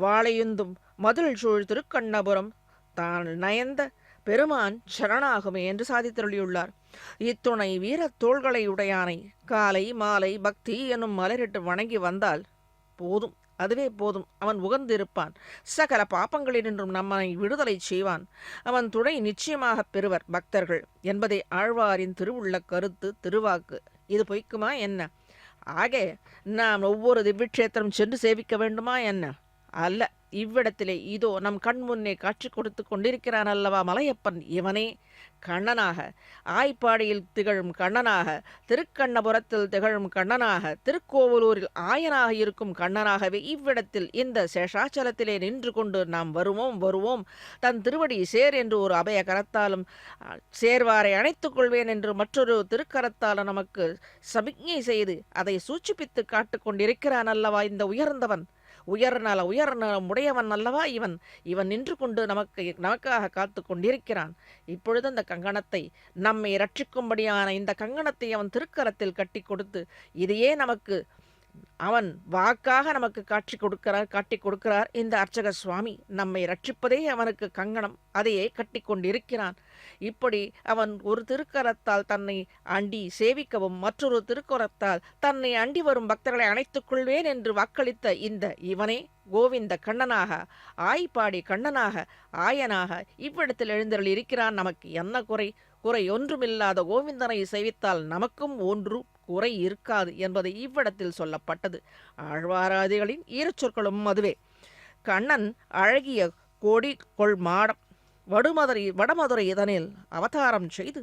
வாழையுந்தும் மதில் சூழ் திருக்கண்ணபுரம் தான் நயந்த பெருமான் சரணாகுமே என்று சாதித்தருளியுள்ளார். இத்துணை வீரத் தோள்களை உடையானை காலை மாலை பக்தி எனும் மலரிட்டு வணங்கி வந்தால் போதும், அதுவே போதும். அவன் உகந்திருப்பான். சகல பாப்பங்களினின்றும் நம்மை விடுதலை செய்வான். அவன் துணை நிச்சயமாக பெறுவர் பக்தர்கள் என்பதை ஆழ்வாரின் திருவுள்ள கருத்து, திருவாக்கு. இது பொய்க்குமா என்ன? ஆக நாம் ஒவ்வொரு திவ்யக்ஷேத்திரம் சென்று சேவிக்க வேண்டுமா என்ன? அல்ல. இவ்விடத்திலே இதோ நம் கண் முன்னே காட்சி கொடுத்து கொண்டிருக்கிறான் அல்லவா மலையப்பன். இவனே கண்ணனாக, ஆய்ப்பாடியில் திகழும் கண்ணனாக, திருக்கண்ணபுரத்தில் திகழும் கண்ணனாக, திருக்கோவலூரில் ஆயனாக இருக்கும் கண்ணனாகவே இவ்விடத்தில் இந்த சேஷாச்சலத்திலே நின்று கொண்டு நாம் வருவோம் தன் திருவடி சேர் என்று ஒரு அபய கரத்தாலும் சேர்வாரை அணைத்துக் கொள்வேன் என்று மற்றொரு திருக்கரத்தாலும் நமக்கு சமிக்ஞை செய்து அதை சூச்சிப்பித்து காட்டுக் கொண்டிருக்கிறான் அல்லவா இந்த உயர்ந்தவன். உயர்நலம் உடையவன் அல்லவா இவன் நின்று கொண்டு நமக்காக காத்து கொண்டிருக்கிறான். இப்பொழுது அந்த கங்கணத்தை நம்மை ரட்சிக்கும்படியான இந்த கங்கணத்தை அவன் திருக்கரத்தில் கட்டி கொடுத்து இதையே நமக்கு அவன் வாக்காக நமக்கு காட்டி கொடுக்கிறார் இந்த அர்ச்சக சுவாமி. நம்மை ரட்சிப்பதே அவனுக்கு கங்கணம், அதையே கட்டி கொண்டிருக்கிறான். இப்படி அவன் ஒரு திருக்கரத்தால் தன்னை அண்டி சேவிக்கவும் மற்றொரு திருக்கரத்தால் தன்னை அண்டி வரும் பக்தர்களை அணைத்துக் கொள்வேன் என்று வாக்களித்த இந்த இவனே கோவிந்த கண்ணனாக, ஆய்ப்பாடி கண்ணனாக, ஆயனாக இவ்விடத்தில் எழுந்தருள் இருக்கிறான். நமக்கு என்ன குறை ஒன்றுமில்லாத கோவிந்தனை சேவித்தால் நமக்கும் ஒன்று குறை இருக்காது என்பது இவ்விடத்தில் சொல்லப்பட்டது. ஆழ்வாராதிகளின் ஈரச்சொற்களும் அதுவே. கண்ணன் அழகிய கோடி கொள் மாடம் வடமதுரை இதனில் அவதாரம் செய்து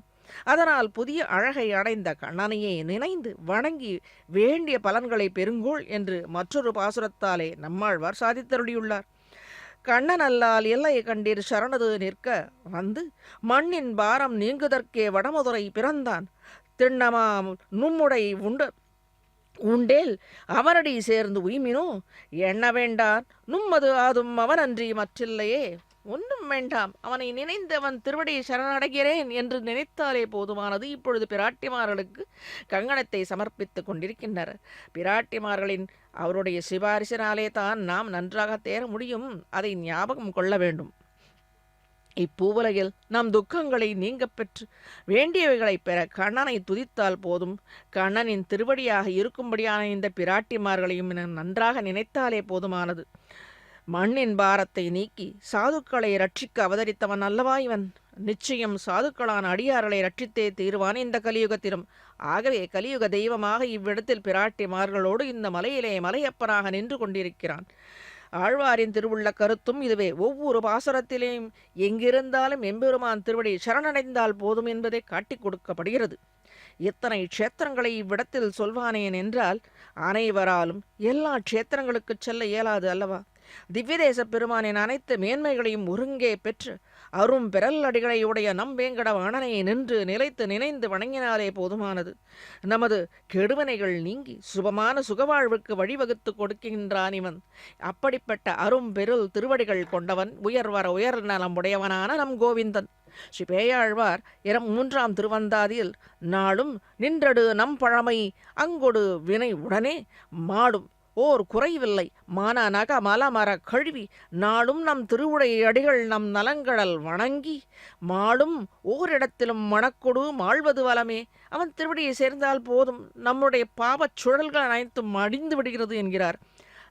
அதனால் புதிய அழகை அடைந்த கண்ணனையே நினைந்து வணங்கி வேண்டிய பலன்களை பெருங்கோள் என்று மற்றொரு பாசுரத்தாலே நம்மாழ்வார் சாதித்தருளியுள்ளார். கண்ணன் அல்லால் எல்லை கண்டீர் சரணது நிற்க வந்து மண்ணின் பாரம் நீங்குதற்கே வடமதுரை பிறந்தான் திண்ணமாம் நும்முடை உண்டேல் அவனடி சேர்ந்து உய்மினோ எண்ண வேண்டான் நும்மது ஆதும் அவனன்றி மற்றில்லையே. ஒன்றும் வேண்டாம், அவனை நினைந்து அவன் திருவடியை சரணடைகிறேன் என்று நினைத்தாலே போதுமானது. இப்பொழுது பிராட்டிமார்களுக்கு கங்கணத்தை சமர்ப்பித்துக் கொண்டிருக்கின்றனர். பிராட்டிமார்களின் அவருடைய சிபாரிசினாலே தான் நாம் நன்றாக தேர முடியும். அதை ஞாபகம் கொள்ள வேண்டும். இப்பூவுலகில் நம் துக்கங்களை நீங்க பெற்று வேண்டியவைகளை பெற கண்ணனை துதித்தால் போதும். கண்ணனின் திருவடியாக இருக்கும்படியான இந்த பிராட்டிமார்களையும் நன்றாக நினைத்தாலே போதுமானது. மண்ணின் பாரத்தை நீக்கி சாதுக்களை ரட்சிக்க அவதரித்தவன் அல்லவா இவன். நிச்சயம் சாதுக்களான அடியார்களை ரட்சித்தே தீர்வான் இந்த கலியுகத்திலும். ஆகவே கலியுக தெய்வமாக இவ்விடத்தில் பிராட்டிமார்களோடு இந்த மலையிலே மலையப்பனாக நின்று கொண்டிருக்கிறான். ஆழ்வாரின் திருவுள்ள கருத்தும் இதுவே. ஒவ்வொரு பாசுரத்திலேயும் எங்கிருந்தாலும் எம்பெருமான் திருவடி சரணடைந்தால் போதும் என்பதை காட்டிக் கொடுக்கப்படுகிறது. இத்தனை க்ஷேத்திரங்களை இவ்விடத்தில் சொல்வானேன் என்றால் அனைவராலும் எல்லா க்ஷேத்திரங்களுக்கு செல்ல இயலாது அல்லவா. திவ்யதேச பெருமானின் அனைத்து மேன்மைகளையும் ஒருங்கே பெற்று அரும் பெறல் அடிகளையுடைய நம் வேங்கட வாணனை நின்று நிலைத்து நினைந்து வணங்கினாலே போதுமானது. நமது கெடுவனைகள் நீங்கி சுபமான சுகவாழ்வுக்கு வழிவகுத்து கொடுக்கின்றான் இவன். அப்படிப்பட்ட அரும் பெருள் திருவடிகள் கொண்டவன், உயர்வர உயர் நலம் உடையவனான நம் கோவிந்தன். ஸ்ரீ பேயாழ்வார் 3ஆம் திருவந்தாதியில் நாளும் நின்றடு நம் பழமை அங்கொடு வினை உடனே மாடும் ஓர் குறைவில்லை மான நக மலமர கழுவி நாளும் நம் திருவுடை அடிகள் நம் நலங்கடல் வணங்கி மாடும் ஓரிடத்திலும் மணக்கொடு மாழ்வது வளமே. அவன் திருவடியை சேர்ந்தால் போதும், நம்முடைய பாவச் சுழல்கள் அனைத்தும் அடிந்து விடுகிறது என்கிறார்.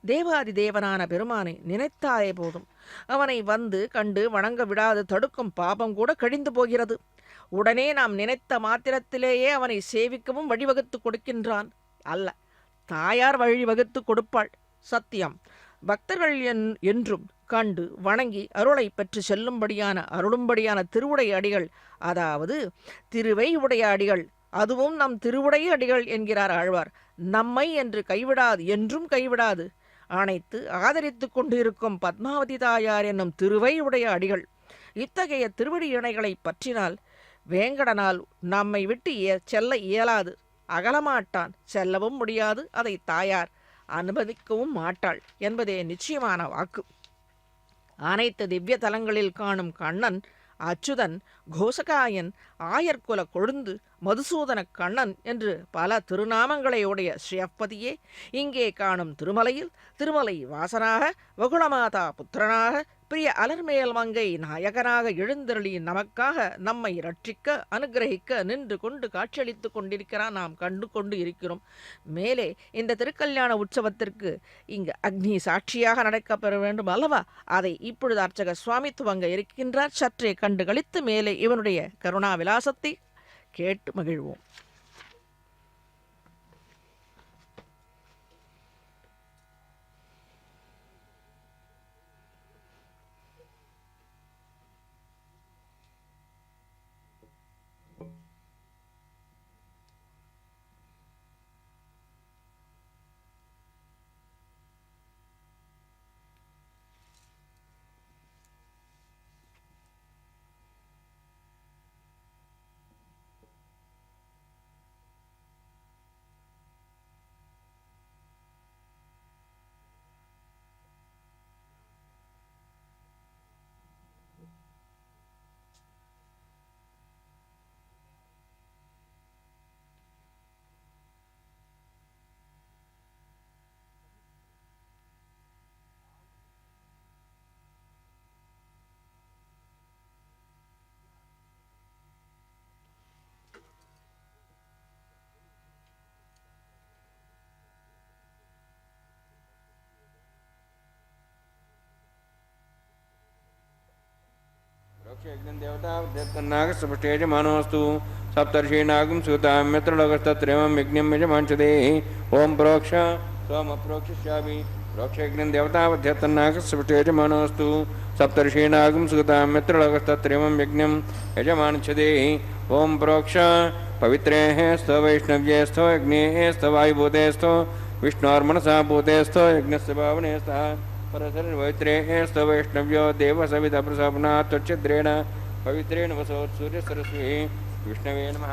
தேவாதி தேவனான பெருமானை நினைத்தாலே போதும், அவனை வந்து கண்டு வணங்க விடாது தடுக்கும் பாபம் கூட கழிந்து போகிறது. உடனே நாம் நினைத்த மாத்திரத்திலேயே அவனை சேவிக்கவும் வழிவகுத்து கொடுக்கின்றான். அல்ல, தாயார் வழிவகுத்து கொடுப்பாள். சத்தியம். பக்தர்கள் என்றும் கண்டு வணங்கி அருளை பெற்று செல்லும்படியான அருளும்படியான திருவுடை அடிகள், அதாவது திருவை உடைய அடிகள், அதுவும் நம் திருவுடை அடிகள் என்கிறார் ஆழ்வார். நம்மை என்று கைவிடாது, என்றும் கைவிடாது அனைத்து ஆதரித்து கொண்டிருக்கும் பத்மாவதி தாயார் என்னும் திருவை உடைய அடிகள். இத்தகைய திருவடி இணைகளை பற்றினால் வேங்கடனால் நம்மை விட்டு செல்ல இயலாது. அகலமாட்டான், செல்லவும் முடியாது. அதை தாயார் அனுமதிக்கவும் மாட்டாள் என்பதே நிச்சயமான வாக்கு. அனைத்து திவ்ய தலங்களில் காணும் கண்ணன் அச்சுதன், கோசகாயன், ஆயர்குல கொழுந்து, மதுசூதன கண்ணன் என்று பல திருநாமங்களை உடைய ஸ்ரீயப்பதியே இங்கே காணும் திருமலையில் திருமலை வாசனாக, வகுளமாதா புத்திரனாக, பிரிய அலர்மேல் மங்கை நாயகனாக எழுந்தருளி நமக்காக நம்மை ரட்சிக்க அனுகிரகிக்க நின்று கொண்டு காட்சியளித்து கொண்டிருக்கிறான். நாம் கண்டு கொண்டு இருக்கிறோம். மேலே இந்த திருக்கல்யாண உற்சவத்திற்கு இங்கு அக்னி சாட்சியாக நடக்கப்பெற வேண்டும் அல்லவா? அதை இப்பொழுது அர்ச்சக சுவாமி துவங்க இருக்கின்றார். சற்றே கண்டு கழித்து மேலே இவனுடைய கருணா விலாசத்தை கேட்டு மகிழ்வோம். देवतानागस्पष्टेजमानोऽस्तु सप्तर्षीणागं सूताम्यत्रलोकस्तत्रयं यज्ञं यजमांसदे ओं प्रोक्ष स्वमप्रोक्षिष्यामि प्रोक्षयज्ञं देवतावध्यतनागस्पष्टेजमानोऽस्तु सप्तर्षीणागं सूताम्यत्रलोकस्तत्रयं यज्ञं यजमांसदे ओं प्रोक्ष पवित्रेः स्तवैष्णव्येस्थो यज्ञेस्थो वायुभूतेस्थो विष्णोर्मनसा भूतेस्थो यज्ञस्य भावनेस्थः परसर्वैत्रेऽस्तु वैष्णव्यो देवसवितप्रसपनात् त्वच्छिद्रेण पवित्रेण वसोत्सूर्यसरस्वी विष्णवे नमः।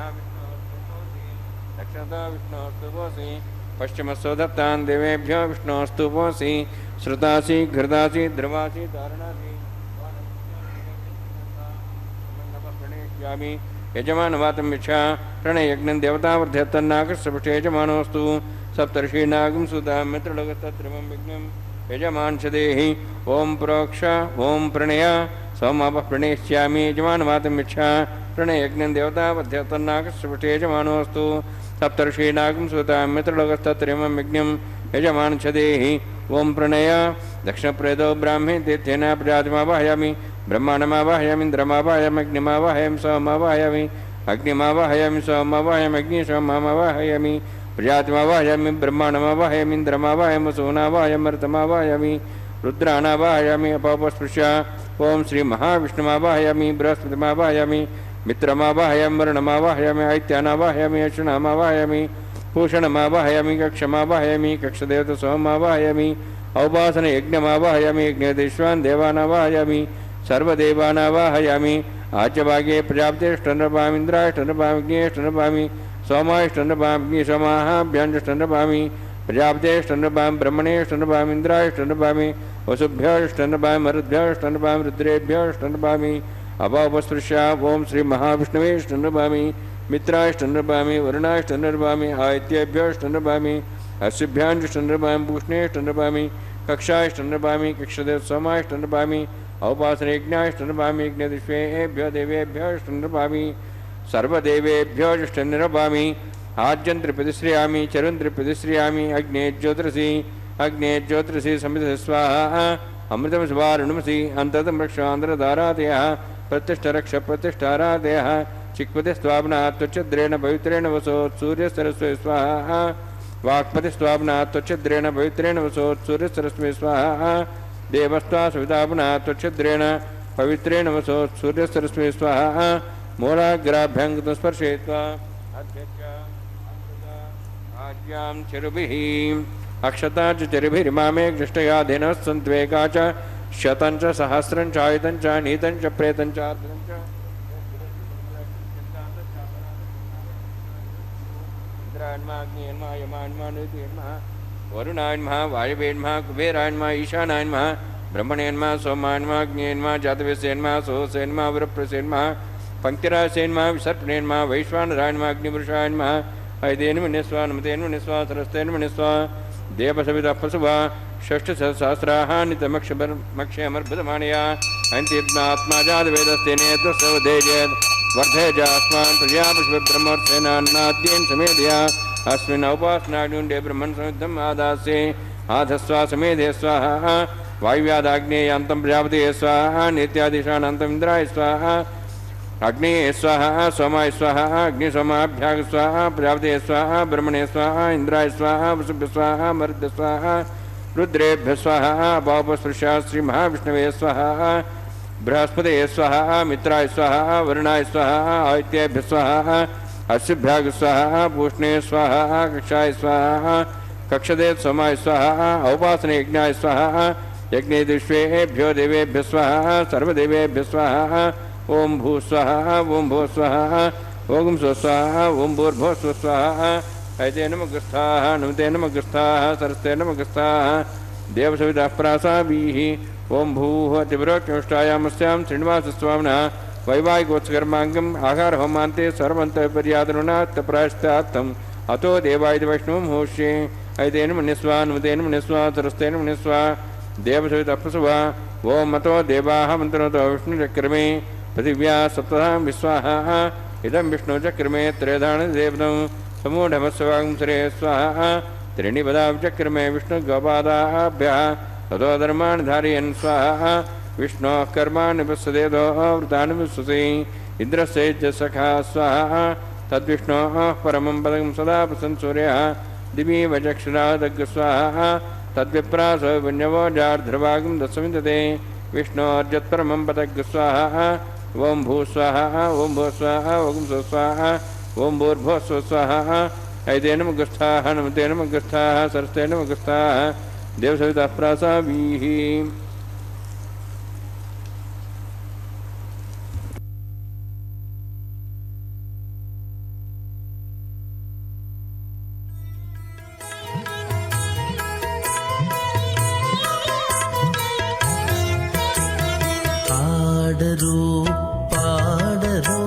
दक्षिणतो विष्णोस्तुपोऽसि पश्चिमस्सो दत्तान् देवेभ्यो विष्णोस्तुपोऽसि श्रुतासि घृतासि ध्रुवासि तारणासि प्रणेष्यामि यजमानवातं मिच्छा प्रणयज्ञं देवतावर्ध्यत्तन्नाकस्पष्टे यजमानोऽस्तु सप्तर्षीणागं सुधां मित्रलोकस्तत्रिमं यज्ञं यजमांसदेहि ओं प्रोक्ष ओं प्रणय सोमापः प्रणेष्यामि यजमानवातमिच्छा प्रणयज्ञं देवतावध्यतन्नाकस्पष्टे यजमानोऽस्तु सप्तर्षीणागं सुतां मित्रलोकस्तत्रिमं यज्ञं यजमांसदेहि ओं प्रणय दक्षिणप्रेदो ब्राह्मी तीर्थेन प्रजातिमावाहयामि ब्रह्माण्डमावाहयामि इन्द्रमावाहयामि अग्निमावाहयामि सोममावाहयामि अग्निमावाहयामि सोममावाहयामि अग्निशोममावाहयामि प्रजातिमावाहयामि ब्रह्माण्डमावाहयामि इन्द्रमावाहयामि वसूनावाहयामि मरुतमावाहयामि रुद्राणावाहयामि अपौपस्पृश्य ओं श्री महाविष्णुमावाहयामि बृहस्पतिमावाहयामि मित्रमावाहयामि वरुणमावाहयामि आदित्यानावाहयामि अश्विनामावाहयामि भूषणमावाहयामि कक्षमावाहयामि कक्षदेवतसोममावाहयामि औपासन यज्ञमावाहयामि यज्ञदेश्वान् देवानावाहयामि सर्वदेवानावाहयामि आज्यभागे प्रजापतेष्टन्नपामि इन्द्राष्टन्नपामि अग्नेष्टन्नपामि सोमाष्टन्नपामि सोमाहाभ्याञ्जष्टन्नपामि प्रजापतेष्टन्नपामि ब्रह्मणेष्टन्नपामि इन्द्राष्टन्नपामि वसुभ्यष्टन्नपामि मरुद्भ्यष्टन्नपामि रुद्रेभ्यष्टन्नपामि अपापस्पृश्य ओं श्री महाविष्णुवेष्टन्नपामि मित्राष्टन्नपामि वरुणाष्टन्नपामि आदित्येभ्यष्टन्नपामि अश्विभ्याञ्जष्टन्नपामि पूष्णेष्टन्नपामि कक्षाष्टन्नपामि कक्षदेव सोमाष्टन्नपामि औपासनयज्ञाष्टन्नपामि यज्ञदिष्वेभ्यो देवेभ्यष्टन्नपामि सर्वदेवेभ्यो ष्टन्नपामि आज्यं त्रिपतिश्रियामि चरुं त्रिपतिश्रियामि अग्ने ज्योतिषि समित स्वाहा अमृतं स्वारुणमसि अन्ततं रक्षान्तरधारादयः प्रतिष्ठ रक्ष प्रतिष्ठारादयः चिक्पतिस्त्वाप्ना त्वच्छद्रेण पवित्रेण वसोत् सूर्यसरस्वती स्वाहा वाक्पतिस्त्वाप्ना त्वच्छद्रेण पवित्रेण वसोत् सूर्यसरस्वती स्वाहा देवस्त्वा सविताप्ना त्वच्छद्रेण पवित्रेण वसोत् सूर्यसरस्वती स्वाहा मूलाग्राभ्यङ्गतं स्पर्शयित्वा आज्यां चिरुभिः अक्षता च चिरुभिरिमामे दृष्टया धेनः सन्त्वेका च शतं च सहस्रं च आयुतं च नीतं च प्रेतं च आर्द्रं च इंद्रायन्मा यमान्मा नृत्यन्मा वरुणायन्मा वायवेन्मा कुबेरायन्मा ईशानायन्मा ब्रह्मणेन्मा सोमान्मा अग्नेन्मा जातवेसेन्मा सोसेन्मा वरप्रसेन्मा पंक्तिरासेन्मा विसर्पणेन्मा वैश्वानरायन्मा अग्निपुरुषायन्मा ऐदेन्मनिस्वा नमतेन्मनिस्वा सरस्तेन्मनिस्वा देवसवितपसुवा षष्ठसहस्राहानितमक्षमर्भुतमानया अन्तीर्नात्मा जातवेदस्तेनेतस्वदेजेत् वर्धेजास्मान् प्रजापशुब्रह्मर्थेनान्नाद्येन समेधया अस्मिन् औपासनाग्निण्डे ब्रह्मन् समिद्धम् आदास्ये आधस्वा समेधे स्वाहा वायुव्यादाग्नेयान्तं प्रजापतये स्वाहा नित्यादिशानान्तम् इन्द्राय स्वाहा अग्नेये स्वाहा सोमाय स्वाहा अग्निसोमाभ्याग स्वाहा प्रजापतये स्वाहा ब्रह्मणे स्वाहा इंद्राय स्वाहा वसुभ्य स्वाहा मरुद्भ्य स्वाहा रुद्रेभ्य स्वाहा अपापस्पृश्य श्री महाविष्णवे स्वाहा बृहस्पतये स्वाहा मित्राय स्वाहा वरुणाय स्वाहा आदित्येभ्य स्वाहा अश्विभ्याग स्वाहा पूष्णे स्वाहा कक्षाय स्वाहा कक्षदेव सोमाय स्वाहा औपासनयज्ञाय स्वाहा यज्ञेदिष्वेभ्यो देवेभ्य स्वाहा सर्वदेवेभ्य स्वाहा ओम भू स्वाहा ओम भो स्वाहा ओम स्व स्वाहा ओम भूर्भो स्व स्वाहा ऐते नमगस्थाः नमते नमगस्थाः सरस्ते नमगस्थाः देवसवितः प्रासाभिः ओम भूः तिब्रोक्ष्टायामस्यां श्रीनिवासस्वामिनः वैवाहिकोत्सकर्माङ्गम् आहारहोमान्ते सर्वन्तपर्यादनुनात्तप्रायश्चात्तम् अतो देवाय वैष्णवं होष्ये ऐते नमनिस्वा नमते नमनिस्वा सरस्ते नमनिस्वा देवसवितः प्रसवा ओम अतो देवाः मन्त्रतो विष्णुचक्रमे पृथिव्या सप्तधां विस्वाहा इदं विष्णुचक्रमे त्रयधानदेवतं समूढमस्वां श्रे स्वाहा त्रीणि पदाचक्रमे विष्णुगोपादाभ्यः ततो धर्मान् धारयन् स्वाहा विष्णोः कर्माणि निपस्यदेतो वृतानि विश्वसि इन्द्रस्य च सखा स्वाहा तद्विष्णोः परमं पदं सदा प्रसन् सूर्यः दिवि वचक्षुरादग् स्वाहा तद्विप्रासो पुण्यवो जार्ध्रभागं दशमिदते विष्णोर्जत्परमं पदग् स्वाहा ओम भू स्वाहा ओम भो स्वाहा ओम स्व स्वाहा ओम भूर्भो स्व स्वाहा ऐते नमगस्थाः नमते नमगस्थाः सरस्ते नमगस्थाः देवसवितः प्रासाभिः పాడరో పాడరో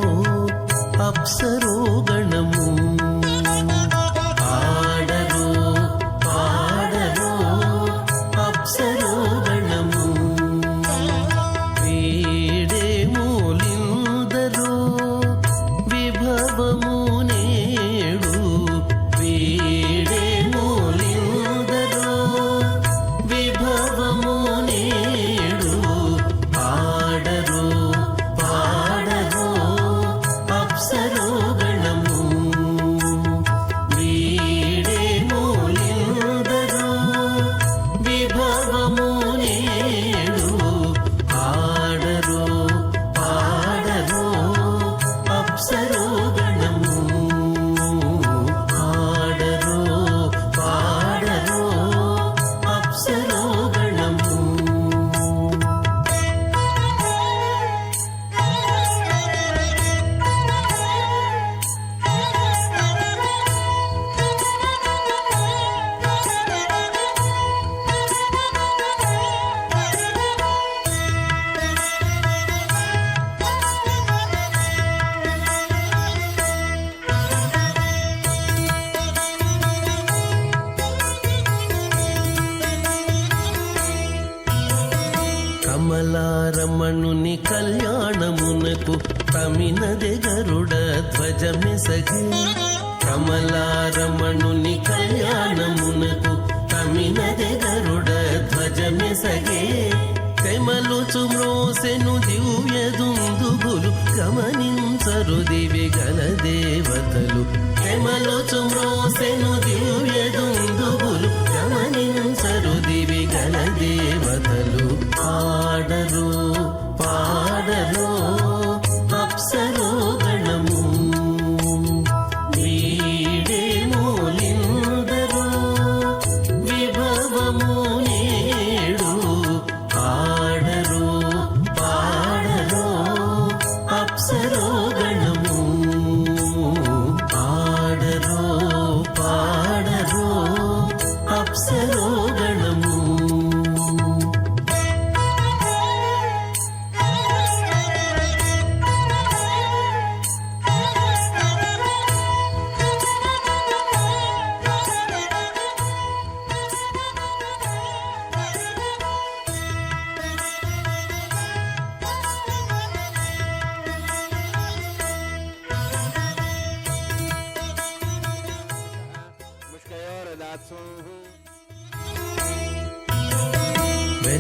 అప్సరో గణము పాడరో పాడరో అప్సరో గణము వేడే మూలిందరో విభవము నేడు వేడే మూలిందరో విభవము నేడు పాడరో రమణుని కళ్యాణమునకు తమినదే గరుడ ధ్వజమెసగే కమలారమణుని కళ్యాణమునకు తమినదే గరుడ ధ్వజమెసగే తెమలుచు మ్రోసెను దివ్య దుందుగులు గమనించరు దివి గల దేవతలు తెమలుచు మ్రోసెను దివ్య దుందుగులు గమనించరు దివి గల దేవతలు పాడరు పాడరు అప్సరో గణము వీడే మూలిందరు విభవము నేడు పాడరు పాడరు అప్సరో గణము పాడరు పాడరు అప్సరో గణము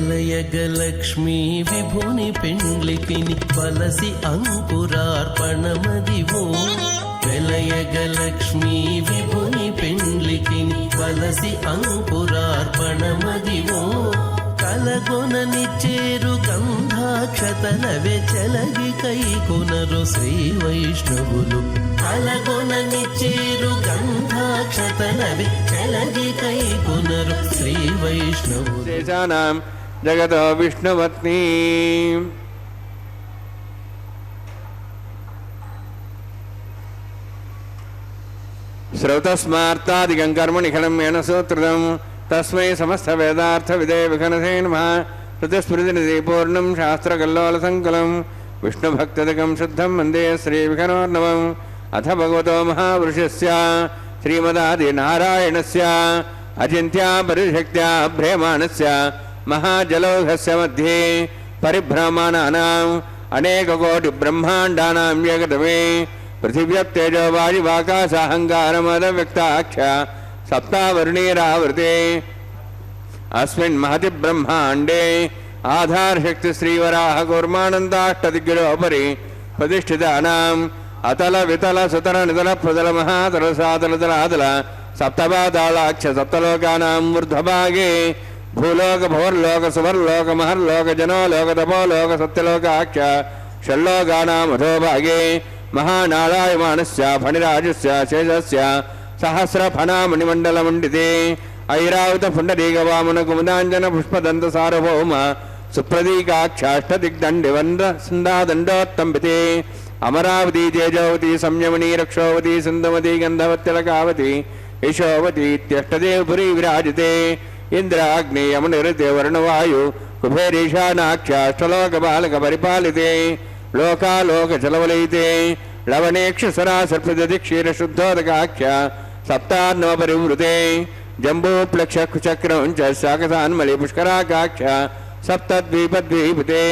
వెలయగలక్ష్మీ విభుని పెండ్లికిని వలసి అంకురార్పణమదివో వెలయగలక్ష్మీ విభుని పెండ్లికిని వలసి అంకురార్పణమదివో కలగొనని చేరు గంధాక్షతలవే చెలగి కైకొనరు శ్రీ వైష్ణవులు కలగొనని చేరు గంధాక్షతలవే చెలగి కైకొనరు శ్రీ వైష్ణవులు శేషానాం జగతో విష్ణువత్ని శ్రౌతస్మార్తాదికం కర్మనిఖలం మేన సూత్రం తస్మై సమస్త వేదార్థ విదే విఘనసే నమః ప్రతిస్మృతినిధి పూర్ణం శాస్త్రకల్లోల సంకులం విష్ణుభక్తదకం శుద్ధం వందే శ్రీ విఘనోర్ణవం అథ భగవతో మహావృషస్య శ్రీమదాది నారాయణస్య అచింత్యా పరిశక్త్యా భ్రేమాణస్య మహాజలౌఘస్య మధ్యే పరిభ్రమాణానాం అనేకకోటి బ్రహ్మాండానాం ఏకతమే పృథివ్యప్తేజో వాయువాకాశాహంకారమద వ్యక్తాఖ్య సప్తావర్ణీరావృతే అస్మిన్ మహతి బ్రహ్మాండే ఆధారశక్తి శ్రీవరాహ కూర్మానందాష్టదిగ్గిరోపరి ప్రతిష్ఠితానాం అతల వితల సుతల నితల ప్రదల మహాతల సాతల తలాతల సప్తపాతాళాక్ష సప్తలోకానాం ఊర్ధ్వభాగే భూలోక భవర్లోక సువర్లోక మహర్లోక జనోలోక తపోలోక సత్యలోకాఖ్య షల్లోకానాం అధోభాగే మహానారాయమానస్య ఫణిరాజస్య శేషస్య సహస్రఫణామణిమండలమండితే ఐరావత పుండరీకవామన కుముదాంజన పుష్పదంత సార్వభౌమ సుప్రదీకాక్షాష్టదిగ్దండివంద సిందాదండోత్తంబితే అమరావతి తేజోవతి సంయమనీ రక్షోవతి సింధుమతి గంధవత్తిలకావతి యశోవతి ఇత్యష్టదేవపురీ విరాజితే ఇంద్రాగ్ని యమనిరుతే వరుణవాయు కుబేరీశానాఖ్యాష్టలోక బాలక పరిపాలితే లోకాలోక చలవలైతే లవణేక్ష సరాసర్పదతి క్షీరశుద్ధోదకాఖ్య సప్తాన్నవ పరివృతే జంబూప్లక్షకుచక్రం చ శాకసాన్మలి పుష్కరాకాఖ్య సప్తద్వీపద్వీపుతే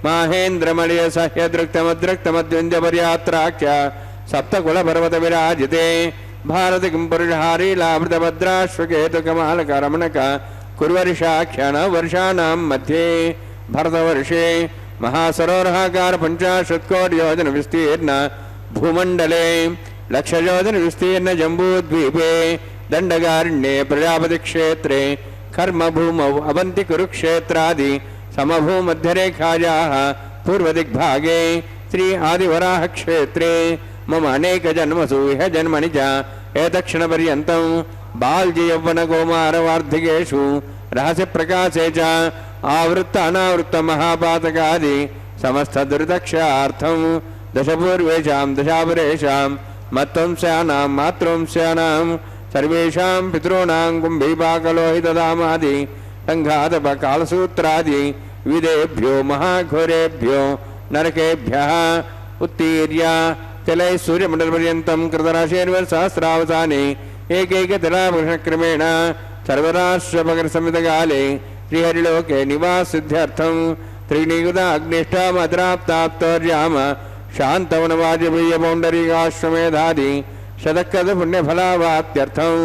మాహేంద్రమలయ సహ్యదృక్తమద్రక్తమద్వంజపర్యాత్రాఖ్య సప్తకులపర్వత విరాజితే భారతి కిం పురుషహారీలాభృతభద్రాశ్వకేతుకమాలక రమణక కుర్వర్షాఖ్యాన వర్షాణం మధ్యే భరతవర్షే మహాసరోరహాకార 50 కోటి యోజన విస్తీర్ణ భూమండలే 1,00,000 యోజన విస్తీర్ణ జంబూద్వీపే దండకారణ్యే ప్రజాపతి క్షేత్రే కర్మభూమౌ అవంతి కురుక్షేత్రాది సమభూమధ్యరేఖాయాః పూర్వదిగ్భాగే శ్రీ ఆదివరాహ క్షేత్రే మమ అనేక జన్మసు ఇహ జన్మని చ ఏతక్షణపర్యంతం బాల్యయౌవన కౌమారవార్ధికేషు రహస్య ప్రకాశే చ ఆవృత్త అనావృత్త మహాపాతకాది సమస్త దుర్దక్షార్థం దశపూర్వేషాం దశాపరేషాం మత్వంశానాం మాతృవంశానాం సర్వేషాం పితॄణాం కుంభీపాకలోహితదామాది సంఘాతప కాలసూత్రాది విదేభ్యో మహాఘోరేభ్యో నరకేభ్యః ఉత్తీర్య చలై సూర్యమండలపర్యంతం కృతరాశేర్వసహస్రావసానే ఏకైకతలాపురుషక్రమేణ సర్వరాష్ట్రపకర సంవితకాలే శ్రీహరిలోకే నివాసిద్ధ్యర్థం त्रिनियुत अग्निष्ठामद्राप्ताप्तर्याम शान्तवनवाजपेयपौण्डरीकाश्वमेधादि शतकृत पुण्यफलावाप्त्यर्थम्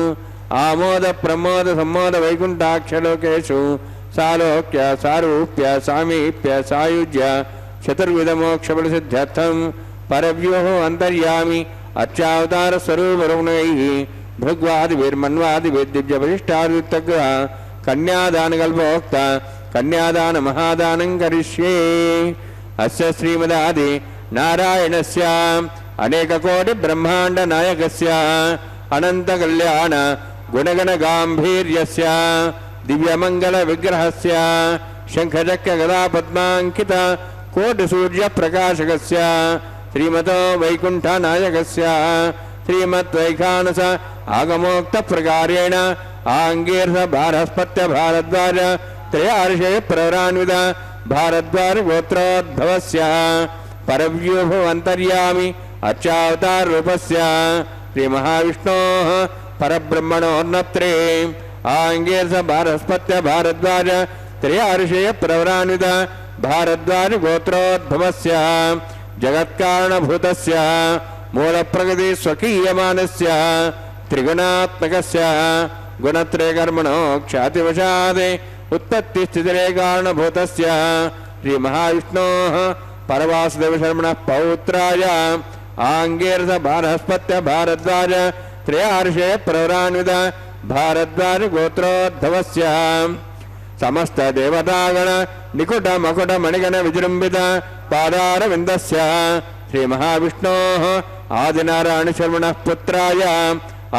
आमोद प्रमोद सम्मोद वैकुण्ठाक्षलोकेषु सालोक्य सारूप्य सामीप्य सायुज्य चतुर्विधमोक्षफलसिद्ध्यर्थं परव्योः अन्तर्यामि अर्चावतारस्वरूपरुग्णैः भृग्वादिभिर्मन्वादिभिर्दिव्यवशिष्टादित्तग्रह कन्यादानकल्पोक्त कन्यादानमहादानं करिष्ये। अस्य श्रीमदादि नारायणस्य अनेककोटिब्रह्माण्डनायकस्य अनन्तकल्याण गुणगणगाम्भीर्यस्य दिव्यमङ्गलविग्रहस्य शङ्खचक्रगदापद्माङ्कित कोटिसूर्यप्रकाशकस्य श्रीमतो वैकुण्ठनायकस्य श्रीमद्वैखानस आगमोक्तप्रकारेण आङ्गीर्षभारस्पत्य भारद्वाज त्रयार्षे प्रवरान्वित भारद्वाज गोत्रोद्भवस्य परव्यूभवन्तर्यामि अर्चावताररूपस्य श्रीमहाविष्णोः परब्रह्मणोर्नत्रे आङ्गीर्षभारस्पत्य भारद्वाज त्रयार्षे प्रवरान्वित भारद्वाज गोत्रोद्भवस्य जगत्कारणभूतस्य मूलप्रकृति स्वकीयमानस्य त्रिगुणात्मकस्य गुणत्रयकर्मणो ख्यातिवशात् उत्पत्तिस्थितिरे कारणभूतस्य श्रीमहाविष्णोः परवासुदेवशर्मणः पौत्राय आङ्गीर्षभारस्पत्य भारद्वाज त्रयार्षे प्रवरान्वित भारद्वाज गोत्रोद्भवस्य समस्त देवतागण निकुट मकुट मणिगण विजृंभित पादारविन्दस्य श्रीमहाविष्णोः आदिनारायणशर्मणः पुत्राय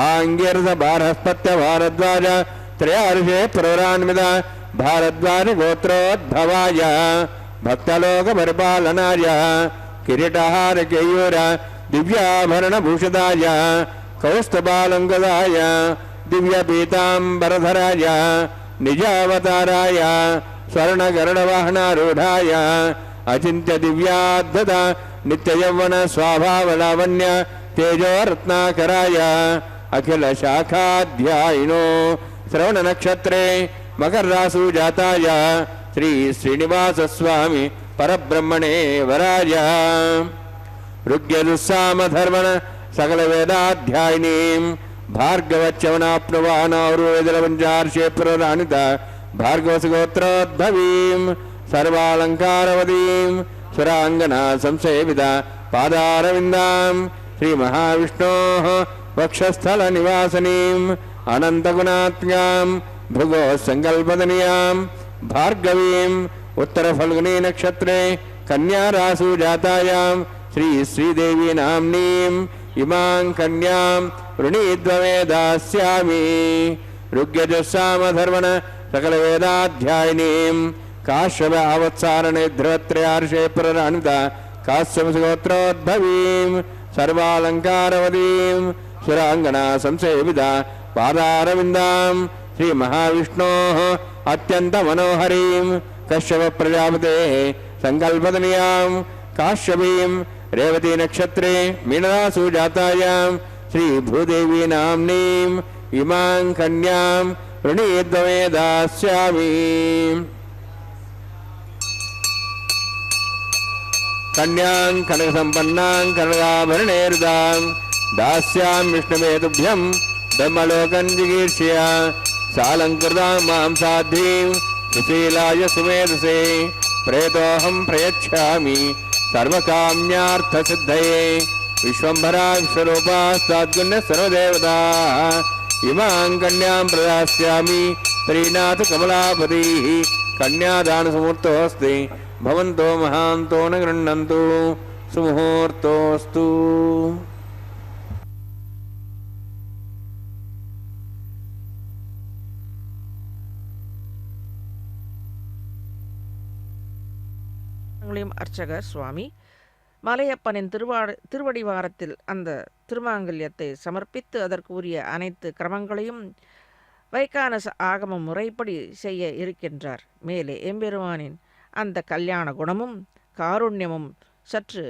आङ्गीर्षभारस्पत्य भारद्वाज त्रयार्षे प्रवरान्वित भारद्वाज गोत्रोद्भवाय भक्तलोकपरिपालनाय किरीटहार केयूर दिव्याभरणभूषिताय कौस्तुभालङ्कृताय दिव्यपीताम्बरधराय निजावताराय स्वर्णगरुडवाहनारूढाय अचिन्त्य दिव्याद्भुत नित्ययौवन स्वाभावलावण्य तेजोरत्नाकराय अखिल शाखाध्यायिनो श्रवणनक्षत्रे मकररासु जाताय श्री श्रीनिवासस्वामी परब्रह्मणे वराय ऋग्यजुस्सामधर्मण सकलवेदाध्यायिनीं भार्गवच्यवनाप्नुवानावरुवेदलपञ्चार्षे प्रराणित भार्गवसगोत्रोद्भवीं सर्वालङ्कारवतीं सुराङ्गना संसेविता पादारविन्दां श्रीमहाविष्णोः वक्षस्थलनिवासिनीम् अनन्तगुणात्म्यां भृगो सङ्कल्पदनीयां भार्गवीम् उत्तरफल्गुनी नक्षत्रे कन्यारासु जातायां श्री श्रीदेवी नाम्नीम् इमां कन्यां वृणीद्वमे दास्यामि। ऋग्यजुस्सामधर्मण सकलवेदाध्यायिनीं काश्यप आवत्सारणे ध्रुवत्रयार्षे प्रराणित काश्यपगोत्रोद्भवीं सर्वालङ्कारवतीं सुराङ्गना संसेविता पादारविन्दां श्रीमहाविष्णोः अत्यन्तमनोहरीं कश्यप प्रजापतेः सङ्कल्पदनीयां काश्यपीं रेवती नक्षत्रे मीनरासु जातायां श्री भूदेवी नाम्नीम् इमां कन्यां वृणीद्वमे दास्यामि। कन्यां कनकसम्पन्नां कनकाभरणैर्दां दास्यां विष्णुवेदुभ्यं ब्रह्मलोकं जिगीर्ष्य सालङ्कृतां मां साध्वीं सुशीलाय सुमेधसे प्रेतोऽहं प्रयच्छामि सर्वकाम्यार्थसिद्धये विश्वम्भरा विश्वरूपा साद्गुण्य सर्वदेवताः इमां कन्यां प्रदास्यामि श्रीनाथ कमलापतिः कन्यादानसमुहूर्तोऽस्ति भवन्तो महान्तो न गृह्णन्तु सुमुहूर्तोऽस्तु। அர்ச்சகர் சுவாமி மலையப்பனின் திருவடிவாரத்தில் அந்த திருமாங்கல்யத்தை சமர்ப்பித்து அதற்குரிய அனைத்து கிரமங்களையும் வைகானச ஆகமம் முறைப்படி செய்ய இருக்கின்றார். மேலே எம்பெருமானின் அந்த கல்யாண குணமும் காருண்யமும் சற்று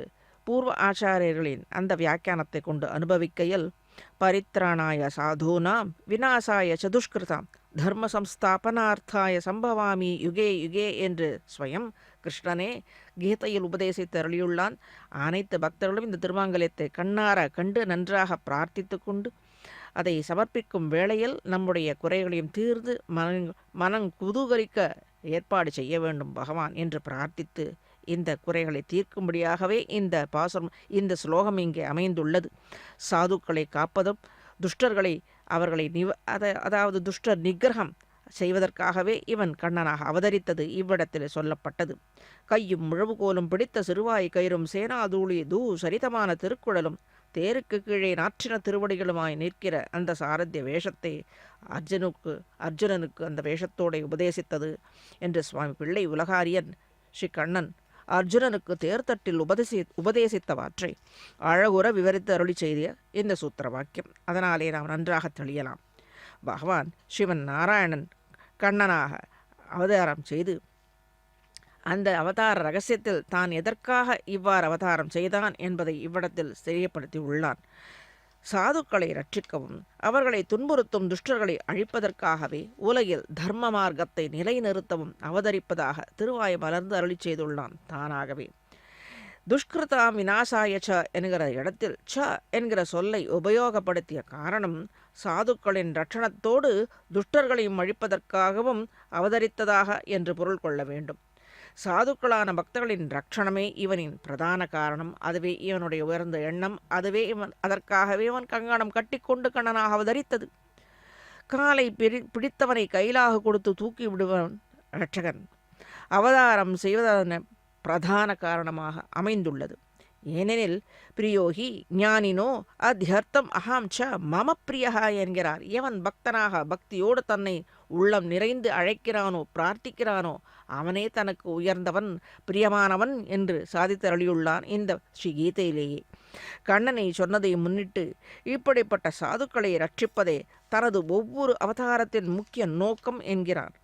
பூர்வ ஆச்சாரியர்களின் அந்த வியாக்கியானத்தை கொண்டு அனுபவிக்கையில் பரித்ராணாய சாதூனாம் விநாசாய சதுஷ்கிருதாம் தர்ம சம்ஸ்தாபனார்த்தாய சம்பவாமி யுகே யுகே என்று ஸ்வயம் கிருஷ்ணனே கீதையில் உபதேசித்து அருளியுள்ளான். அனைத்து பக்தர்களும் இந்த திருமாங்கல்யத்தை கண்ணார கண்டு நன்றாக பிரார்த்தித்து கொண்டு அதை சமர்ப்பிக்கும் வேளையில் நம்முடைய குறைகளையும் தீர்ந்து மனம் குதூகலிக்க ஏற்பாடு செய்ய வேண்டும் பகவான் என்று பிரார்த்தித்து இந்த குறைகளை தீர்க்கும்படியாகவே இந்த பாசுரம், இந்த ஸ்லோகம் இங்கே அமைந்துள்ளது. சாதுக்களை காப்பதும் துஷ்டர்களை அவர்களை அதாவது துஷ்டர் நிகிரகம் செய்வதற்காகவே இவன் கண்ணனாக அவதரித்தது இவ்விடத்தில் சொல்லப்பட்டது. கையும் முழவுகோலும் பிடித்த சிறுவாய் கயிறும் சேனாதூளி சரிதமான திருக்குழலும் தேருக்கு கீழே நாற்றின திருவடிகளுமாய் நிற்கிற அந்த சாரத்திய வேஷத்தை அர்ஜுனனுக்கு அந்த வேஷத்தோடு உபதேசித்தது என்று சுவாமி பிள்ளை உலகாரியன் ஸ்ரீ கண்ணன் அர்ஜுனனுக்கு தேர்தட்டில் உபதேசித்தவற்றை அழகுற விவரித்து அருளி செய்திய இந்த சூத்திர வாக்கியம். அதனாலே நாம் நன்றாக தெளியலாம். பகவான் சிவன் நாராயணன் கண்ணனாக அவதாரம் செய்து அந்த அவதார ரகசியத்தில் தான் எதற்காக இவ்வாறு அவதாரம் செய்தான் என்பதை இவ்விடத்தில் தெரியப்படுத்தி உள்ளான். சாதுக்களை ரட்சிக்கவும் அவர்களை துன்புறுத்தும் துஷ்டர்களை அழிப்பதற்காகவே உலகில் தர்ம மார்க்கத்தை நிலைநிறுத்தவும் அவதரிப்பதாக திருவாய் மலர்ந்து அருளி செய்துள்ளான் தானாகவே. துஷ்கிருதாம் விநாசாய ச என்கிற இடத்தில் ச என்கிற சொல்லை உபயோகப்படுத்திய காரணம் சாதுக்களின் ரட்சணத்தோடு துஷ்டர்களையும் அழிப்பதற்காகவும் அவதரித்ததாக என்று பொருள் கொள்ள வேண்டும். சாதுக்களான பக்தர்களின் ரட்சணமே இவனின் பிரதான காரணம். அதுவே இவனுடைய உயர்ந்த எண்ணம். அதுவே அதற்காகவே இவன் கங்கணம் கட்டிக்கொண்டு கண்ணனாக அவதரித்தது. காலை பிடித்தவனை கையிலாக கொடுத்து தூக்கி விடுவன் ரட்சகன் அவதாரம் செய்வதன பிரதான காரணமாக அமைந்துள்ளது. ஏனெனில் பிரியோகி ஞானினோ அத்தியர்த்தம் அகாம் ச மம பிரியகா என்கிறார். எவன் பக்தனாக பக்தியோடு தன்னை உள்ளம் நிறைந்து அழைக்கிறானோ பிரார்த்திக்கிறானோ அவனே தனக்கு உயர்ந்தவன் பிரியமானவன் என்று சாதித்து அருளியுள்ளான் இந்த ஸ்ரீ கீதையிலேயே. கண்ணனை சொன்னதை முன்னிட்டு இப்படிப்பட்ட சாதுக்களை ரட்சிப்பதே தனது ஒவ்வொரு அவதாரத்தின் முக்கிய நோக்கம் என்கிறார்.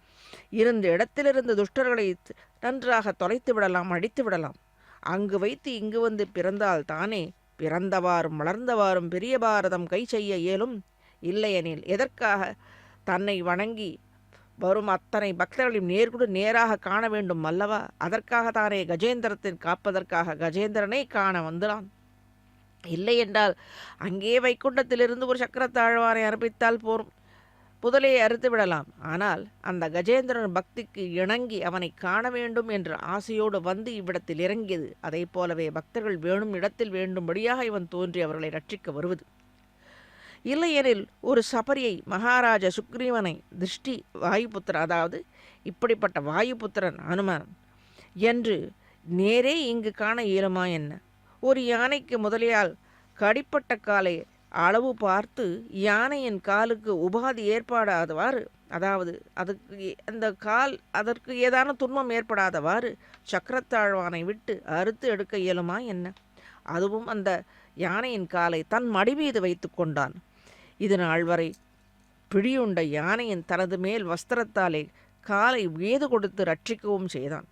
இருந்த இடத்திலிருந்து துஷ்டர்களை நன்றாக தொலைத்து விடலாம், அழித்து விடலாம். அங்கு வைத்து இங்கு வந்து பிறந்தால் தானே பிறந்தவாறும் வளர்ந்தவாறும் பெரிய பாரதம் கை செய்ய இயலும். இல்லையெனில் எதற்காக தன்னை வணங்கி வரும் அத்தனை பக்தர்களையும் நேராக காண வேண்டும் அல்லவா? அதற்காக தானே கஜேந்திரத்தின் காப்பதற்காக கஜேந்திரனை காண வந்தான். இல்லை என்றால் அங்கே வைகுண்டத்திலிருந்து ஒரு சக்கரத்தாழ்வாரை அனுப்பித்தால் போரும், புதலையை அறுத்து விடலாம். ஆனால் அந்த கஜேந்திரன் பக்திக்கு இணங்கி அவனை காண வேண்டும் என்ற ஆசையோடு வந்து இவ்விடத்தில் இறங்கியது. அதை போலவே பக்தர்கள் வேணும் இடத்தில் வேண்டும்படியாக இவன் தோன்றி அவர்களை ரட்சிக்க வருவது. இல்லையெனில் ஒரு சபரியை மகாராஜ சுக்ரீவனை திருஷ்டி வாயுபுத்திரன், அதாவது இப்படிப்பட்ட வாயுபுத்திரன் அனுமன் என்று நேரே இங்கு காண இயலுமா என்ன? ஒரு யானைக்கு முதலியால் கடிப்பட்ட காலை அளவு பார்த்து யானையின் காலுக்கு உபாதி ஏற்படாதவாறு, அதாவது அதற்கு ஏதான துன்பம் ஏற்படாதவாறு சக்கரத்தாழ்வானை விட்டு அறுத்து எடுக்க இயலுமா என்ன? அதுவும் அந்த யானையின் காலை தன் மடி மீது வைத்து கொண்டான். இது நாள் வரை பிடியுண்ட யானையின் தனது மேல் வஸ்திரத்தாலே காலை வேது கொடுத்து ரட்சிக்கவும் செய்தான்.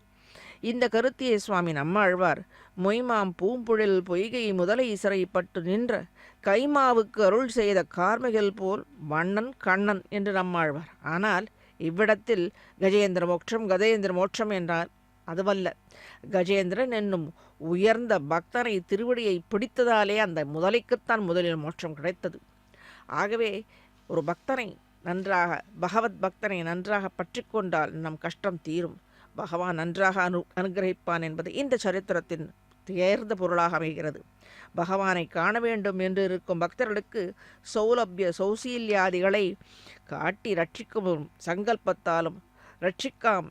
இந்த கருத்தியை சுவாமி நம்மாழ்வார் மொய்மாம் பூம்புழில் பொய்கை முதலை சிறைப்பட்டு நின்ற கைமாவுக்கு அருள் செய்த கார்மிகள் போல் வண்ணன் கண்ணன் என்று நம்மாழ்வார். ஆனால் இவ்விடத்தில் கஜேந்திர மோட்சம் என்றார். அதுவல்ல, கஜேந்திரன் என்னும் உயர்ந்த பக்தனை திருவடியை பிடித்ததாலே அந்த முதலைக்குத்தான் முதலில் மோட்சம் கிடைத்தது. ஆகவே ஒரு பக்தனை பகவத் பக்தனை நன்றாக பற்றி கொண்டால் நம் கஷ்டம் தீரும், பகவான் நன்றாக அனுகிரகிப்பான் என்பது இந்த சரித்திரத்தின் தேர்ந்த பொருளாக அமைகிறது. பகவானை காண வேண்டும் என்று இருக்கும் பக்தர்களுக்கு சௌசீல்யாதிகளை காட்டி ரட்சிக்கும் சங்கல்பத்தாலும் ரட்சிக்காம்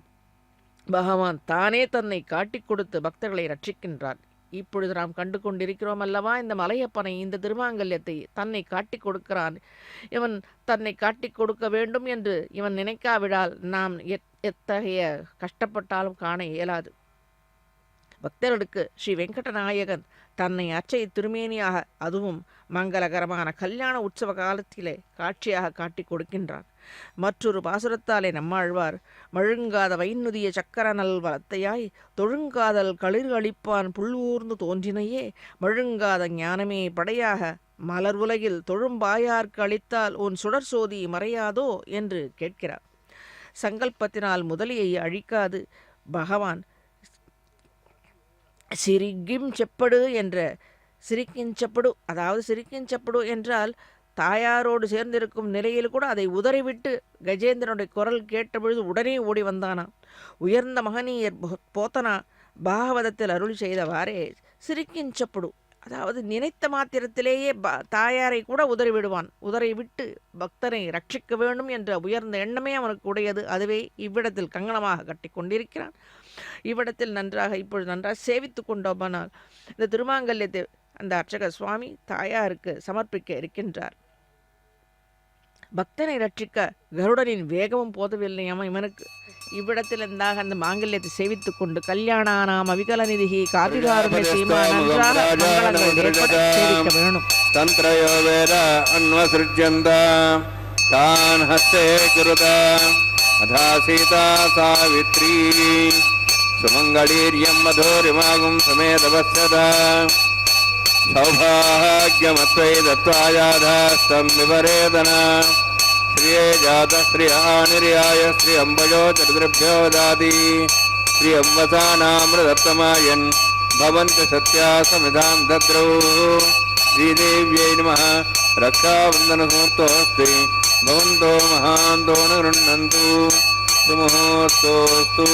பகவான் தானே தன்னை காட்டிக் கொடுத்து பக்தர்களை ரட்சிக்கின்றார். இப்பொழுது நாம் கண்டு கொண்டிருக்கிறோம் அல்லவா, இந்த மலையப்பனை, இந்த திருமாங்கல்யத்தை தன்னை காட்டிக் கொடுக்கிறான். இவன் தன்னை காட்டிக் கொடுக்க வேண்டும் என்று இவன் நினைக்காவிடால் நாம் எத்தகைய கஷ்டப்பட்டாலும் காண இயலாது. பக்தர்களுக்கு ஸ்ரீ வெங்கடநாயகன் தன்னை அச்சை திருமேனியாக, அதுவும் மங்களகரமான கல்யாண உற்சவ காலத்திலே காட்சியாக காட்டிக் கொடுக்கின்றான். மற்றொரு பாசுரத்தாலே நம்மாழ்வார் மழுங்காத வைநுதிய சக்கர நல் வளத்தையாய் தொழுங்காதல் களிர் அளிப்பான் புல்வூர்ந்து தோன்றினையே மழுங்காத ஞானமே படையாக மலர் உலகில் தொழும்பாயார்க்கு அளித்தால் உன் சுடர் சோதி மறையாதோ என்று கேட்கிறார். சங்கல்பத்தினால் முதலியை அழிக்காது பகவான் சிரிக்கும் செப்படு என்ற சிரிக்கிஞ்சப்படு, அதாவது சிரிக்கிஞ்சப்படு என்றால் தாயாரோடு சேர்ந்திருக்கும் நிலையில் கூட அதை உதறிவிட்டு கஜேந்திரனுடைய குரல் கேட்டபொழுது உடனே ஓடி வந்தானா. உயர்ந்த மகனீயர் போத்தனா பாகவதத்தில் அருள் செய்தவாறே சிரிக்கிஞ்சப்படு, அதாவது நினைத்த மாத்திரத்திலேயே தாயாரை கூட உதறிவிடுவான். உதறிவிட்டு பக்தனை ரட்சிக்க வேண்டும் என்ற உயர்ந்த எண்ணமே அவனுக்கு உடையது. அதுவே இவ்விடத்தில் கங்கணமாக கட்டி கொண்டிருக்கிறான். இவ்விடத்தில் இப்பொழுது நன்றாக சேவித்து கொண்டோமானால் இந்த திருமாங்கல்யத்தை அந்த அர்ச்சக சுவாமி தாயாருக்கு சமர்ப்பிக்க இருக்கின்றார். பக்தனை ரட்சிக்க கருடனின் வேகமும் போதவில்லையாம இவனுக்கு. இவ்விடத்தில் இருந்தாக அந்த மாங்கல்யத்தை சேவித்துக் கொண்டு கல்யாணானாம் அவிகலநிதி காதிகாருண்ய சீமா நன்றாக மங்களங்கள் ஏற்பட சேவிக்க வேணும். தந்திரயோ வேத அன்வசிருஜ்யந்த தான் ஹஸ்தே குருதா அதா சீதா சாவித்ரி சுமங்களீர்யம் மதோரிமாகும் சமேதவஸ்யதா சௌபாகியமத்வை தத்வாயாதாஸ்தம் விபரேதனா ஸ்ரீயே ஜாத ஸ்ரீயா நிர்யாய ஸ்ரீ அம்பயோ சதுர்பியோ தாதி ஸ்ரீ அம்பசானாமிருதத்தமாயன் பவந்தி சத்யா சமிதாம் தத்ரௌ ஸ்ரீதேவ்யை நமः ரக்ஷாபந்தனமுகூர்த்தோஸ்தி பவந்தோ மகாந்தோ ந கிருண்ணந்து சுமுகூர்த்தோஸ்து.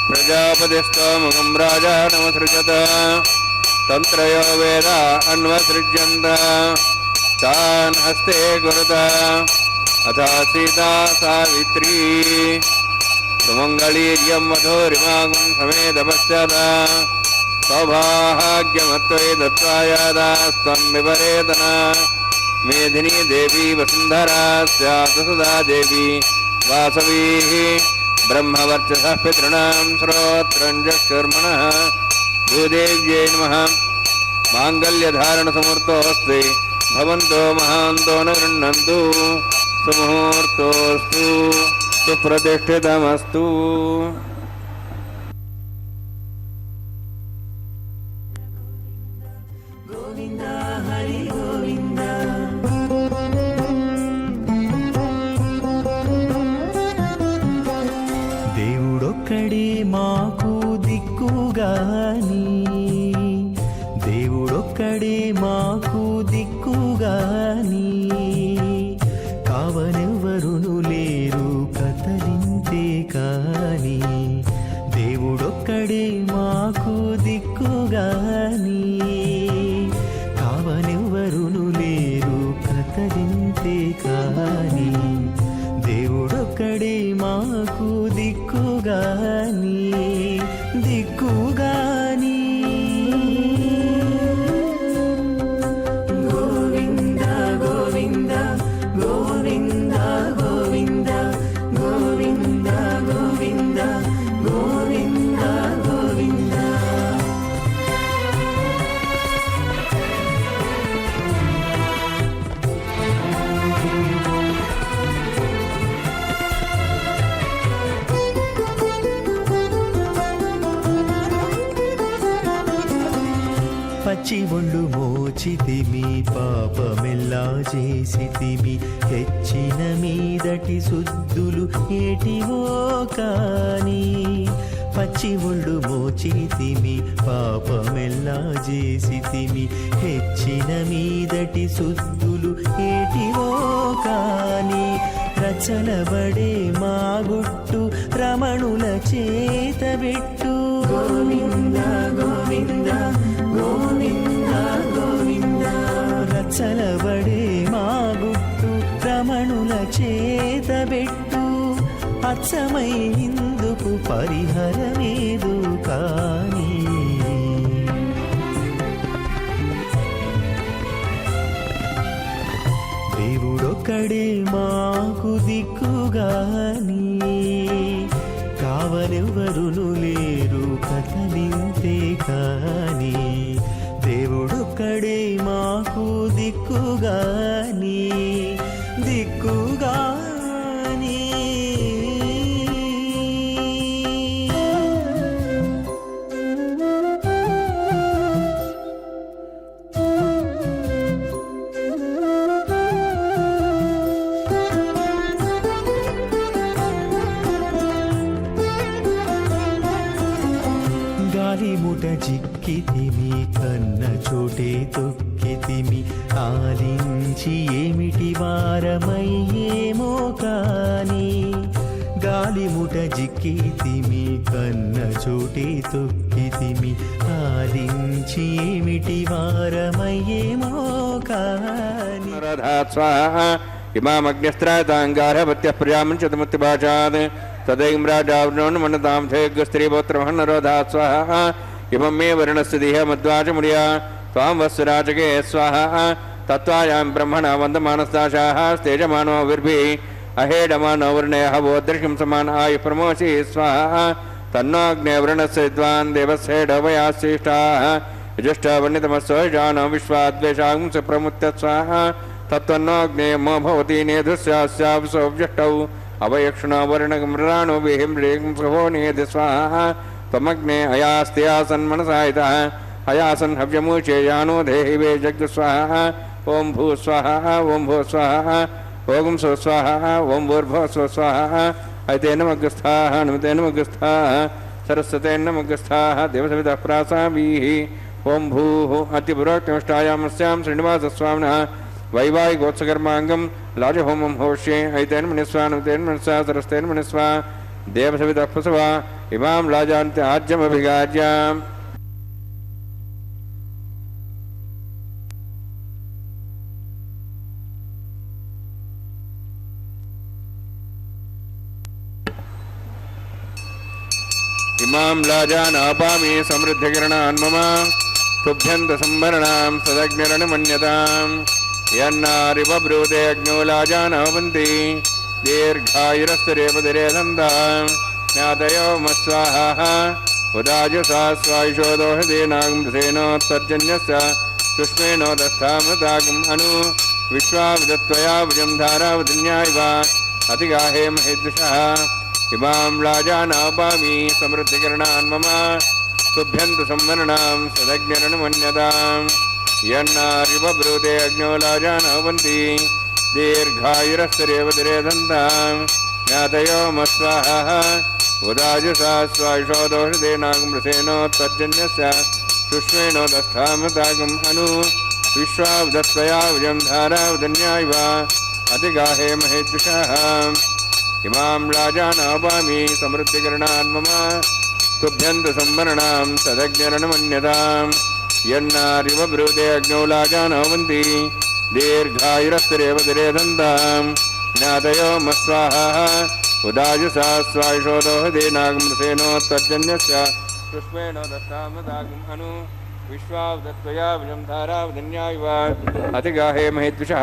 प्रजापतिस्तोमुखं राजा नमसृजत तन्त्रयो वेद अन्वसृज्यन्त तान् हस्ते गुरुत अथा सीता सावित्री सुमङ्गलीर्यं मधुरिमागुं समेतपश्चात् सौभाग्यमत्वै दत्त्वायादास्त्वं विपरेतना मेधिनी देवी वसुन्धरा स्यात् सदा देवी वासवीः ब्रह्मवर्चसः पितॄणां श्रोत्रञ्जक्षुर्मणः भूदेव्यै नमः माङ्गल्यधारणसमुहूर्तोऽस्ति भवन्तो महान्तो न गृह्णन्तु सुमुहूर्तोऽस्तु सुप्रतिष्ठितमस्तु. దేవుడొక్కడే మాకు దిక్కుగాని, దేవుడొక్కడే మాకు దిక్కుగాని, కావనెవ్వరును లేరు కదలింతే కాని, దేవుడొక్కడే మాకు దిక్కుగాని, కావనెవ్వరును లేరు కదలింతే కాని, దేవుడొక్కడే మాకు దిక్కుగాని దిక్కుగాని. గోవింద గోవింద గోవింద గోవింద గోవింద గోవింద గోవింద గోవింద. పచ్చి ఒళ్ళు మోచితిమి పాపమెల్లా చేసితిమి, తెచ్చిన మీదటి శుద్ధులు ఏటివో కాని. పచ్చి ఒళ్ళు మోచితిమి పాపమెల్లా చేసితిమి, తెచ్చిన మీదటి శుద్ధులు ఏటివో కాని. రచలబడే మా గుట్టు రమణుల చేతబెట్టు. గోవింద గోవింద గోవింద గోవింద. రచలబడే మా గుట్టు రమణుల చేతబెట్టు, అచ్చమై ఇందుకు పరిహరమేదు కాని. దేవుడొక్కడే మాకు దిక్కుగాని, కావనెవ్వరును లేరు కదలింతే కాని, దేవుడొక్కడే మాకు దిక్కుగాని దిక్కుగాని గాలిముట చిక్కితిమి కన్న చోటే తొక్కితిమి ఆలించి ఏమిటి వారమయ్యేమో కాని గాలిముట జిక్కితిమి కన్న చోటే తొక్కితిమి ఆలించి ఏమిటి వారమయ్యేమో కాని స్వాహ ఇమామగ్నిస్త్రాతాంగారభత్యః ప్రియాముంచతముత్తిభాషాద్ తదైం రాజావృణోన్మన్నతాం ధేగ్స్త్రీపుత్రమహన్నరోధాత్ స్వాహ ఇమం మే వర్ణస్య దిహ మద్వాచముర్యా త్వాం వస్సురాచకే స్వాహ తత్వాయాం బ్రహ్మణ వందమానస్తాశాः స్తేజమానో విర్భిः అహేడమానో వర్ణయः వోదృశం సమాన ఆయు ప్రమోషి స్వాహ తన్నోగ్నే వృణస్య విద్వాన్ దేవస్యేడవయాశ్రేష్టాः యజుష్టావర్ణితమస్సోజానో విశ్వాద్వేషాం సుప్రముత్య స్వాహ తత్వన్నోగ్నేయమో భవతి నేధుస్యాస్యావసోవ్యష్టౌ అవయక్షుణో వర్ణగమ్రాణో విహిం రేం సహో నేధి స్వాహ త్వమగ్నే అయాస్త్యాసన్మనసాయితః అయాసన్ హవ్యమూచేయానో దేహి వే జగ్ స్వాహ ఓం భూ స్వాహ ఓం భూ స్వాహ ఓం సో స్వాహ ఓం భూర్భో స్వ స్వాహ ఐతేనమగ్రస్థాః నమతేనమగ్రస్థాః సరస్వతేనమగ్రస్థాః దేవసవితః ప్రాసామీః ఓం భూః అతిపురోక్తమిష్టాయామస్యాం శ్రీనివాసస్వామినः వైవాహికోత్సకర్మాంగం లాజహోమం హోష్యే ఐతేన్మనిస్వా నమతేన్మనిస్వా సరస్తేన్మనిస్వా దేవసవితః ప్రసవా ఇమాం లాజాంతి ఆజ్యమభిగాజ్యాం ఇమాం లాజానాపామి సమృద్ధికిరణాన్ మమ తుభ్యంత సంవరణాం సదగ్నిరణమన్యతాం యన్నారివబ్రూతే అగ్నో లాజానవంతి దీర్ఘాయురస్తరేపదిరేదంతాం జ్ఞాతయో మస్వాహ ఉదాజసా స్వాయుషోదోహదేనాగంసేనోత్తర్జన్యస్య సుష్మేనోదస్థామృతాగం అను విశ్వావిదత్వయా భుజం ధారావధిన్యాయవ అతిగాహే మహిద్విషః ఇమాం లాజానాపామి సమృద్ధికిరణాన్ మమ తుభ్యంతు సంవరణాం సదగ్నిరణమన్యతాం యన్నారివబ్రూతే అగ్నో లాజానవంతి దీర్ఘాయురస్తరేవతిరేదంతాం జ్ఞాతయో మస్వాహ ఉదాజసా స్వాయుషోదోషదేనాగంసేనోత్తర్జన్యస్య సుష్మేనోదస్థామృతాగం అను విశ్వావిదత్వయా భుజం ధారావధిన్యాయవ అతిగాహే మహిద్విషః ఇమాం లాజానాపామి సమృద్ధికిరణాన్ మమ తుభ్యంతు సంవరణాం తదగ్నిరణమన్యతాం యన్నారివబ్రూతే అగ్నో లాజానవంతి దీర్ఘాయురస్తరేవతిరేదంతాం జ్ఞాతయో మస్వాహ ఉదాజసా స్వాయుషోదోహదేనాగంసేనోత్తర్జన్యస్య సుష్మేనోదస్థామృతాగం అను విశ్వావదత్వయా భుజం ధారావధిన్యాయవ అతిగాహే మహిద్విషః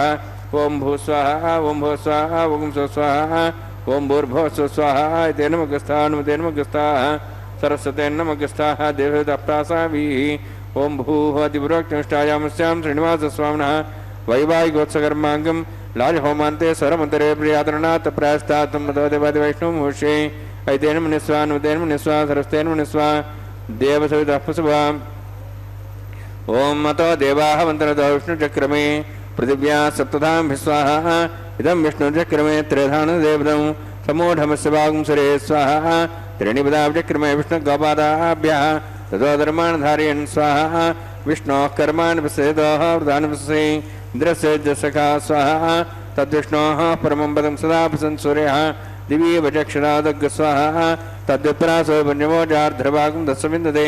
ఓం భూస్వాహ ఓం భూస్వాహ ఓం స్వస్వాహ ఓం భూర్భో స్వస్వాహ తేనమగ్రస్థాః నమతేనమగ్రస్థాః సరస్వతేన్నమగ్రస్థాః దేవతప్రాసామీః ఓం భూః అతిపురోక్తమిష్టాయామస్యాం శ్రీనివాసస్వామినः వైవాహికోత్సకర్మాంగం లాజహోమాంతే స్వరమంతరే ప్రియాతరణాత్ ప్రాయస్తాత్తం మతోదేవాది వైష్ణవమూష్యే ఐతేనమనిస్వా నమతేనమనిస్వా సరస్తేనమనిస్వా దేవసవితః ప్రసవా ఓం మతో దేవాః వంతనతో విష్ణుచక్రమే పృథివ్యా సప్తధాంభిస్వాహ ఇదం విష్ణుచక్రమే త్రేధానదేవతం సమూఢమస్య వాగుంసరే స్వాహ త్రీణిపదాచక్రమే విష్ణుగోపాదాభ్యः ततो धर्मान् स्वाह विष्णोः कर्माणि पश्येदोः वृतानि पश्ये इन्द्रस्य जसखा स्वाहा तद्विष्णोः परमं पदं सदा प्रसन् सूर्यः दिवि वचक्षरादग् स्वाहा तद्विप्रासो पुण्यमोजार्ध्रभागं दस्सविन्दते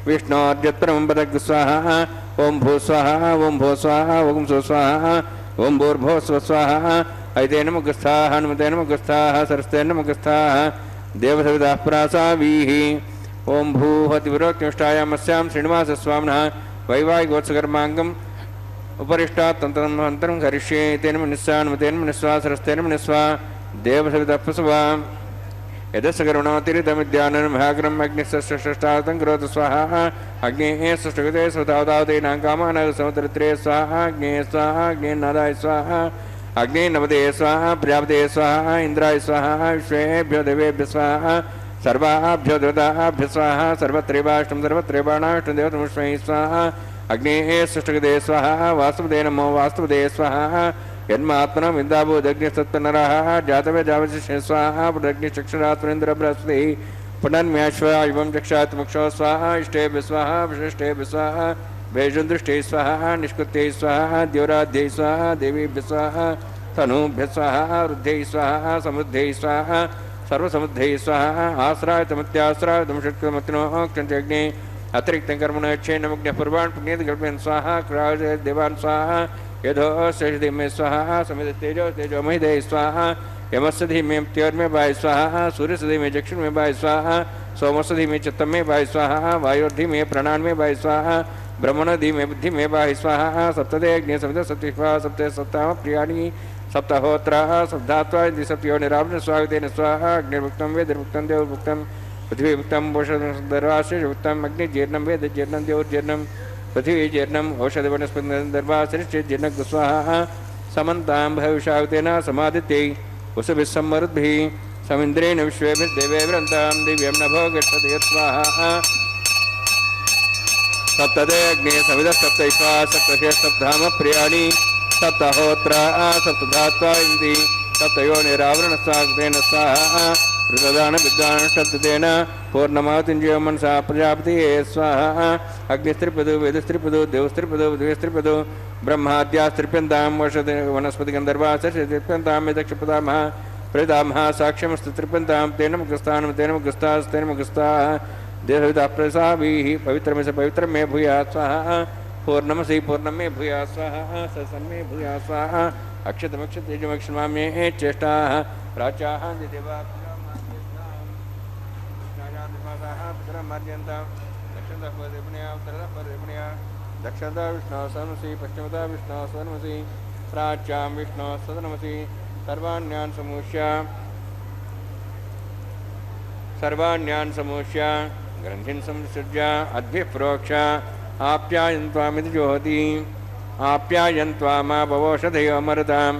विष्णोर्यत्परमं पदग् स्वाहा ओं भू स्वाहा ओं भो स्वाहा ओं सो स्वाहा ओं भूर्भो स्व स्वाहा ऐतेन मुखस्थाः हनुमतेन मुखस्थाः सरस्तेन मुखस्थाः देवसविताः प्रासावीः ओं भूहतिविरोक्तिष्ठायामस्यां श्रीनिवासस्वामिनः वैवाहिकोत्सकर्माङ्गम् उपरिष्टात् तन्त्रमन्तरं करिष्ये तेन मनुष्या नमतेन मनुष्या सरस्तेन मनुष्या देवसवितः प्रसवा यदस्करुणोतिरितमिद्यानमहाग्रम अग्निष्टातं करोतु स्वाहा अग्नेः सुष्ठुगते सुतावतावतीनां कामानां समुद्रत्रे स्वाहा अग्ने स्वाहा अग्नेनादाय स्वाहा अग्ने नवदे स्वाहा प्रजापते स्वाहा इंद्राय स्वाहा विश्वेभ्यो देवेभ्यो स्वाहा सर्वाभ्यो देवताभ्यो स्वाहा सर्वत्रैवाष्टं सर्वत्रैवाणाष्टं देवतमुष्मै स्वाहा अग्नेः सुष्ठुगते स्वाहा वासुदेव नमो वासुदेव स्वाहा यन्मात्मना विन्दाभूदग्निसत्तनरः जातवे जावशिष्य स्वाहा पुरग्निचक्षुरात्मनेन्द्र बृहस्पति पुनन्म्याश्वा इवं चक्षात्मक्षो स्वाहा इष्टेभ्य स्वाहा विशिष्टेभ्य स्वाहा भेषुदृष्टे स्वाहा निष्कृत्यै स्वाहा द्योराध्यै स्वाहा देवीभ्य स्वाहा तनूभ्य स्वाहा वृद्ध्यै स्वाहा समृद्ध्यै स्वाहा सर्वसमुद्ध्यै स्वाहा आश्रायतमत्याश्रायतं षट्कमत्नोक्षञ्चग्ने अतिरिक्तं कर्मणच्छेन्नमग्नः पूर्वान् पुण्येतकल्पयन् स्वाहा क्राज देवान् स्वाहा यदो धीमे स्वाहा समित तेजो तेजो महिदे स्वाहा यमस्य धीमे त्योर्मे बाय स्वाहा सूर्यस्य धीमे चक्षुर् में बाय स्वाहा सोमस्य धीमे चित्तं में बाय स्वाहा वायुर्धीमे प्राणान् में बाय स्वाहा ब्रह्मण धीमे बुद्धि में बाय स्वाहा सप्तदे अग्नि सप्त सप्तिष्वा सप्त सप्ताह प्रियाणि सप्तहोत्रा सप्तात्वा इति सप्तयो निरावृण स्वागतेन स्वाहा अग्निर्मुक्तं वेदमुक्तं देवमुक्तं पृथ्वीमुक्तं पोषदर्वाश्रयुक्तं अग्निजीर्णं वेदजीर्णं देवजीर्णं पृथ्वी जीर्णम औषध वनस्पति दर्भाश्रिष्य जीर्णक स्वाहा समन्तां भविषावतेन समादित्यै उषभिस्समरुद्भिः समिन्द्रेण विश्वेभिर्देवेभ्यन्तां दिव्यं नभो गच्छति यत्स्वाहा सप्तदे अग्ने सविदः सप्तैश्वा सप्तशे सप्तधाम प्रियाणि सप्तहोत्रा सप्तधात्वा इन्ति सप्तयो निरावरणस्वागतेन स्वाहा ऋतदान विद्वान शब्देन पूर्णमावतिंजयो मनसा प्रजापति स्वाहा अग्निस्त्रिपदु वेदस्त्रिपदु देवस्त्रिपदु द्वेस्त्रिपदु ब्रह्माद्यास्त्रिप्यन्तां वषद वनस्पति गन्धर्वास्त्रिप्यन्तां यदक्षपदामः प्रदामः साक्ष्यमस्त्रिप्यन्तां तेन मुखस्तेन मुखस्ताः देहविदा प्रसाभिः पवित्रमे स पवित्रं मे भूयात् स्वाहा पूर्णमसि पूर्णं मे भूयात् स्वाहा सन्मे भूयात् स्वाहा अक्षतमक्षतेजमक्षमा मे चेष्टाः प्राचाः देवा दक्षिणता विष्णु सनमसि पश्चिमता विष्णु सनमसि प्राच्यां विष्णु सदनमसि सर्वाण्यान् समूष्य ग्रन्थिं संसृज्य अद्भिः प्रोक्ष आप्यायन्त्वामिति जोहति आप्यायन्त्वामापवोषधयो मरुतां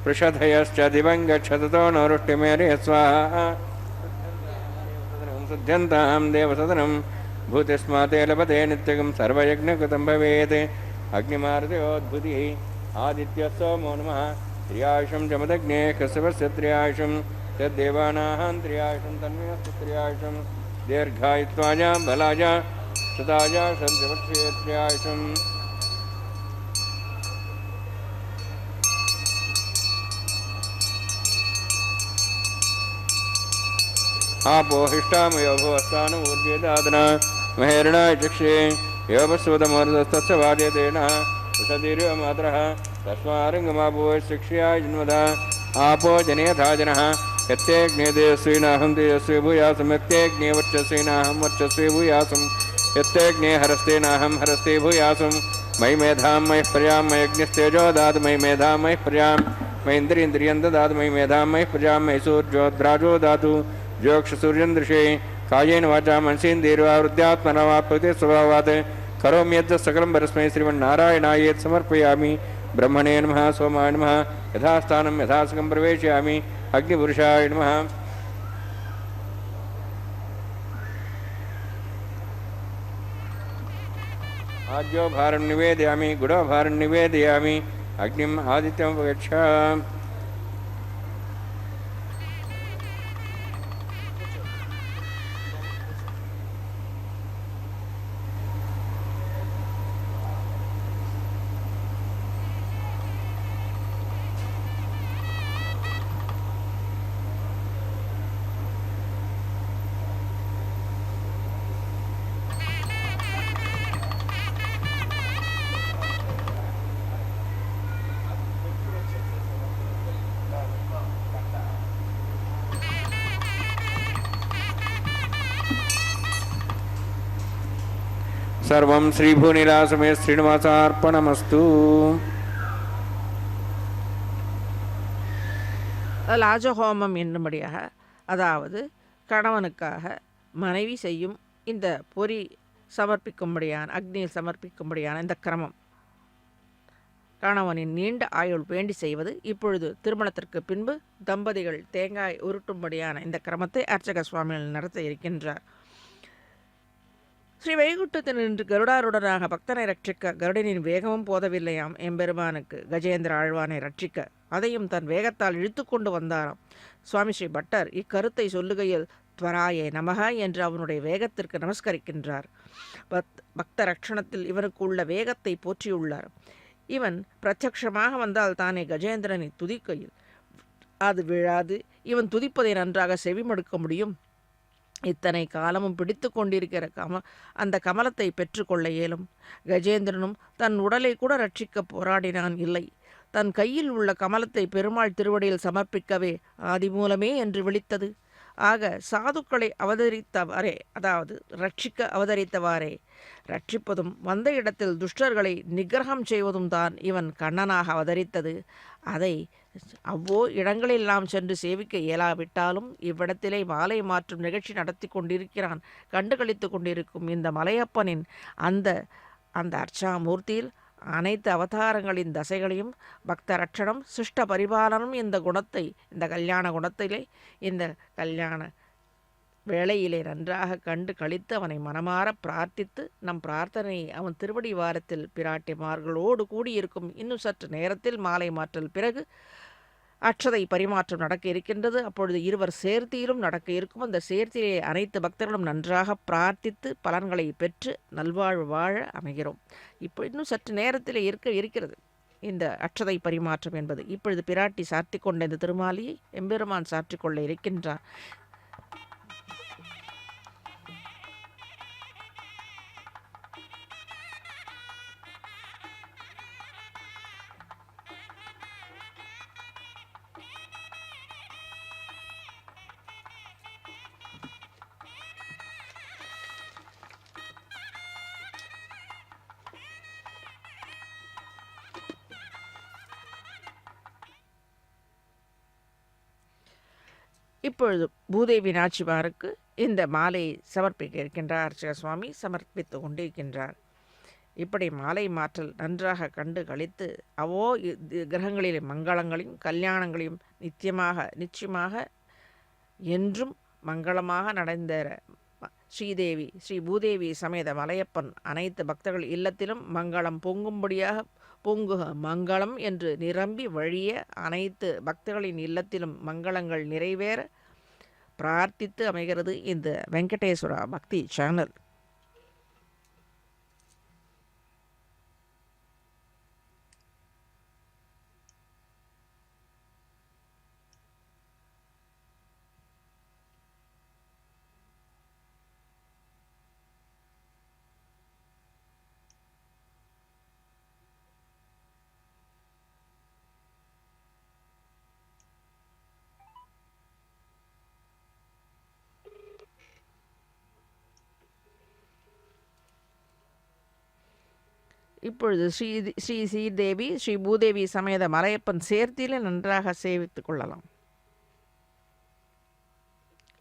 पृषधयश्च दिवं गच्छततो नो रुष्टिमेरे स्वाहा शुद्ध्यन्तां देवसदनं भूतिस्माते लभते नित्यगं सर्वयज्ञकृतं भवेत् अग्निमारुतयोद्भुतिः आदित्यः सोमो नमः त्र्यायुषं जमदग्ने कश्यपस्य त्र्यायुषं यद्देवानां त्र्यायुषं तन्मेऽस्तु त्र्यायुषं दीर्घायुत्वाय बलाय सुताय सन्ध्यवत्से त्र्यायुषम् आपोहिष्टामयो भुवस्तान ऊर्जेदादना महेरणाय चक्षे योपस्वतमोर्धस्तस्य वार्यतेन वृषदीर्यो मातरः तस्मारङ्गमापो शिक्ष्याय जन्मदा आपो जनेथा जनः यत्तेऽग्ने देवस्वीनाहं देवस्वी भूयासं यत्तेऽग्ने वर्चस्वीनाहं वर्चस्वी भूयासं यत्तेऽग्ने हरस्तेनाहं हरस्ते भूयासं मयि मेधां मयि प्रजां मयि अग्निस्तेजो दातु मयि मेधां मयि प्रजां मयि इन्द्रियं ददातु मयि मेधां मयि प्रजां मयि सूर्योद्राजो दातु ज्योक्षसूर्यन्दृशे कायेन वाचा मनसेन्द्रियर्वा वृद्ध्यात्मना वा प्रकृते स्वभावात् करोमि यद् सकलं परस्मै श्रीमन्नारायणायेत् समर्पयामि ब्रह्मणे नमः सोमाय नमः यथास्थानं यथासकं प्रवेशयामि अग्निपुरुषाय नमः आद्यो भारं निवेदयामि गुडो भारं निवेदयामि अग्निम् आदित्यमुपगच्छ सर्वं श्रीभूनिलासमे श्रीनिवासार्पणमस्तु. லாஜஹோமம் என்னும்படியாக, அதாவது கணவனுக்காக மனைவி செய்யும் இந்த பொறி சமர்ப்பிக்கும்படியான, அக்னியில் சமர்ப்பிக்கும்படியான இந்த கிரமம், கணவனின் நீண்ட ஆயுள் வேண்டி செய்வது. இப்பொழுது திருமணத்திற்கு பின்பு தம்பதிகள் தேங்காய் உருட்டும்படியான இந்த கிரமத்தை அர்ச்சக சுவாமிகள் நடத்த இருக்கின்றார். ஸ்ரீ வைகுண்டத்தில் நின்று கருடாருடனாக பக்தனை ரட்சிக்க கருடனின் வேகமும் போதவில்லையாம் எம்பெருமானுக்கு. கஜேந்திர ஆழ்வானை ரட்சிக்க அதையும் தன் வேகத்தால் இழுத்து கொண்டு வந்தாராம். சுவாமி ஸ்ரீ பட்டர் இக்கருத்தை சொல்லுகையில் துவராயே நமக என்று அவனுடைய வேகத்திற்கு நமஸ்கரிக்கின்றார். பக்த ரட்சணத்தில் இவனுக்கு உள்ள வேகத்தை போற்றியுள்ளார். இவன் பிரத்யக்ஷமாக வந்தால் தானே கஜேந்திரனை துதிக்கையில் அது விழாது. இவன் துதிப்பதை நன்றாக செவிமடுக்க முடியும். இத்தனை காலமும் பிடித்து கொண்டிருக்கிற அந்த கமலத்தை பெற்றுக்கொள்ள இயலும். கஜேந்திரனும் தன் உடலை கூட ரட்சிக்க போராடினான் இல்லை. தன் கையில் உள்ள கமலத்தை பெருமாள் திருவடியில் சமர்ப்பிக்கவே ஆதிமூலமே என்று விழித்தது. ஆக சாதுக்களை அவதரித்தவாறே, அதாவது ரட்சிக்க அவதரித்தவாறே, ரட்சிப்பதும் வந்த இடத்தில் துஷ்டர்களை நிகிரகம் செய்வதும் தான் இவன் கண்ணனாக அவதரித்தது. அதை அவ்வோ இடங்களெல்லாம் சென்று சேவிக்க இயலாவிட்டாலும் இவ்விடத்திலே மாலை மாற்றும் நிகழ்ச்சி நடத்தி கொண்டிருக்கிறான். கண்டுகளித்து கொண்டிருக்கும் இந்த மலையப்பனின் அந்த அர்ச்சாமூர்த்தியில் அனைத்து அவதாரங்களின் தசைகளையும் பக்த ரட்சணம் சிஷ்ட பரிபாலனம் இந்த குணத்தை, இந்த கல்யாண குணத்திலே, இந்த கல்யாண வேளையிலே நன்றாக கண்டு கழித்து அவனை மனமாற பிரார்த்தித்து நம் பிரார்த்தனையை அவன் திருவடி வாரத்தில் பிராட்டிமார்களோடு கூடியிருக்கும் இன்னும் சற்று நேரத்தில் மாலை மாற்றல் பிறகு அட்சதை பரிமாற்றம் நடக்க இருக்கின்றது. அப்பொழுது இருவர் சேர்த்தியிலும் நடக்க இருக்கும். அந்த சேர்த்தியிலே அனைத்து பக்தர்களும் நன்றாக பிரார்த்தித்து பலன்களை பெற்று நல்வாழ்வு வாழ அமைகிறோம். இப்போ இன்னும் சற்று நேரத்திலே இருக்கிறது இந்த அட்சதை பரிமாற்றம் என்பது. இப்பொழுது பிராட்டி சாற்றி கொண்ட இந்த திருமாலியை எம்பெருமான் சாற்றிக்கொள்ள இருக்கின்றார். இப்பொழுது பூதேவி நாச்சிமாருக்கு இந்த மாலையை சமர்ப்பிக்க இருக்கின்றார். அர்ச்சக சுவாமி சமர்ப்பித்து கொண்டிருக்கின்றார். இப்படி மாலை மாற்றல் நன்றாக கண்டு கழித்து அவோ கிரகங்களிலே மங்களங்களையும் கல்யாணங்களையும் நிச்சயமாக என்றும் மங்களமாக நடந்தேற ஸ்ரீதேவி ஸ்ரீ பூதேவி சமேத மலையப்பன் அனைத்து பக்தர்கள் இல்லத்திலும் மங்களம் பொங்கும்படியாக பொங்குக மங்களம் என்று நிரம்பி வழிய அனைத்து பக்தர்களின் இல்லத்திலும் மங்களங்கள் நிறைவேற பிரார்த்தித்து அமைகிறது இந்த வெங்கடேஸ்வரா பக்தி சேனல். இப்பொழுது ஸ்ரீ ஸ்ரீதேவி ஸ்ரீ பூதேவி சமேத மலையப்பன் சேர்த்தியிலே நன்றாக சேவித்துக் கொள்ளலாம்.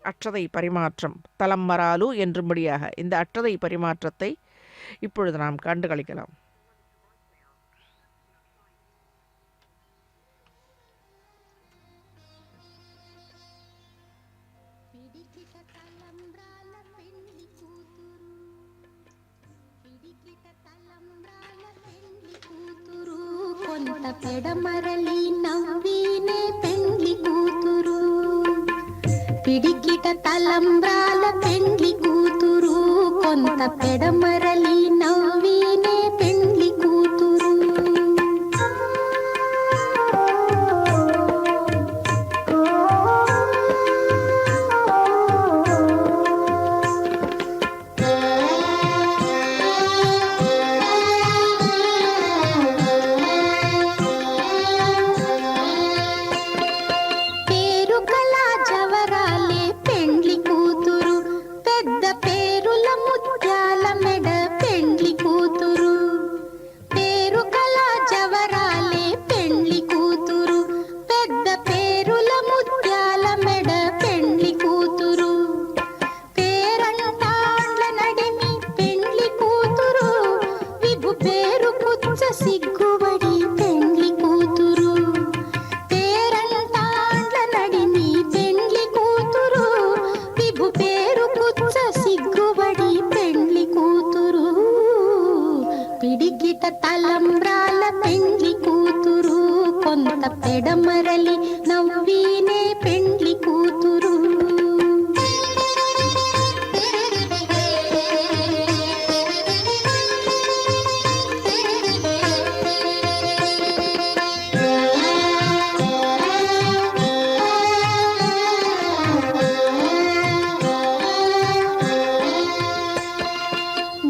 அட்சதை பரிமாற்றம் தலம் மராலு என்றும்படியாக இந்த அட்சதை பரிமாற்றத்தை இப்பொழுது நாம் கண்டு கழிக்கலாம். కొంత పెడమరలి నవ్వినే పెండ్లి కూతురు పిడికిట తలంబ్రాల పెండ్లి కూతురు కొంత పెడమరలి నవ్వినే పెండ్లి కూతురు పెద్ద పేరుల ముత్యాల మెడ పెండ్లి పిడికిట తలంబ్రాల పెండ్లి కూతురు కొంత పెడమరలి నవ్వీనే పెండ్లి కూతురు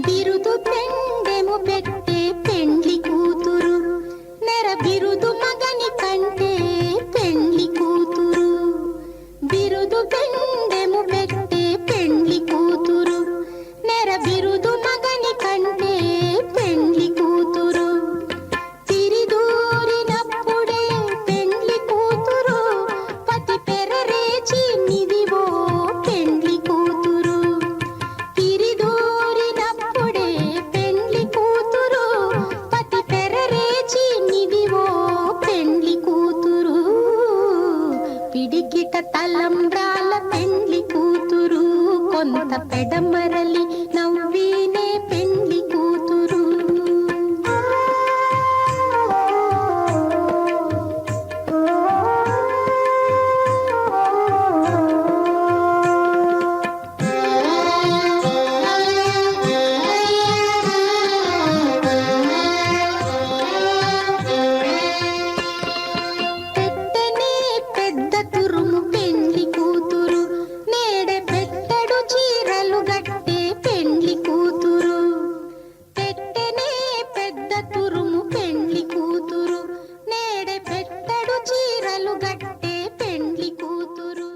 బిరుదు పెండెము పెట్టే పెండ్లి కూతురు నెర బిరుదు మగని కంటే పెండ్లి కూతురు బిరుదు పెండెము పెట్టే పెండ్లి కూతురు నెర బిరుదు మగని కంటే పెండ్లి కూతురు తిరిదూరినప్పుడే పెండ్లి కూతురు పతి పెరరేచి నిదివో పెండ్లి కూతురు తిరిదూరినప్పుడే పెండ్లి కూతురు పతి పెరరేచి నిదివో పెండ్లి కూతురు పిడికిట తలంబ్రాల పెండ్లి కూతురు కొంత పెడమరలి నవ్వీనే పెండ్లి కూతురు పెట్టనే పెద్ద తురుము పెండ్లి కూతురు నేడే పెట్టడు చీరలు గట్టే పెండ్లి కూతురు పెట్టనే పెద్ద తురుము పెండ్లి కూతురు నేడే పెట్టడు చీరలు గట్టే పెండ్లి కూతురు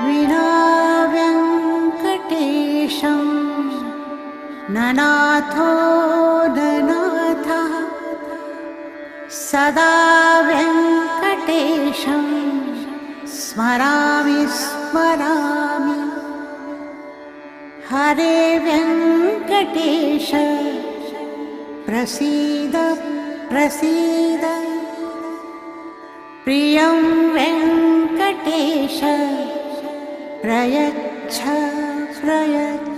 विना वेङ्कटेशं ननाथो ननाथः सदा वेङ्कटेशं स्मरामि स्मरामि हरे वेङ्कटेश प्रसीद प्रसीद प्रियं वेङ्कटेश प्रयच्छ प्रयच्छ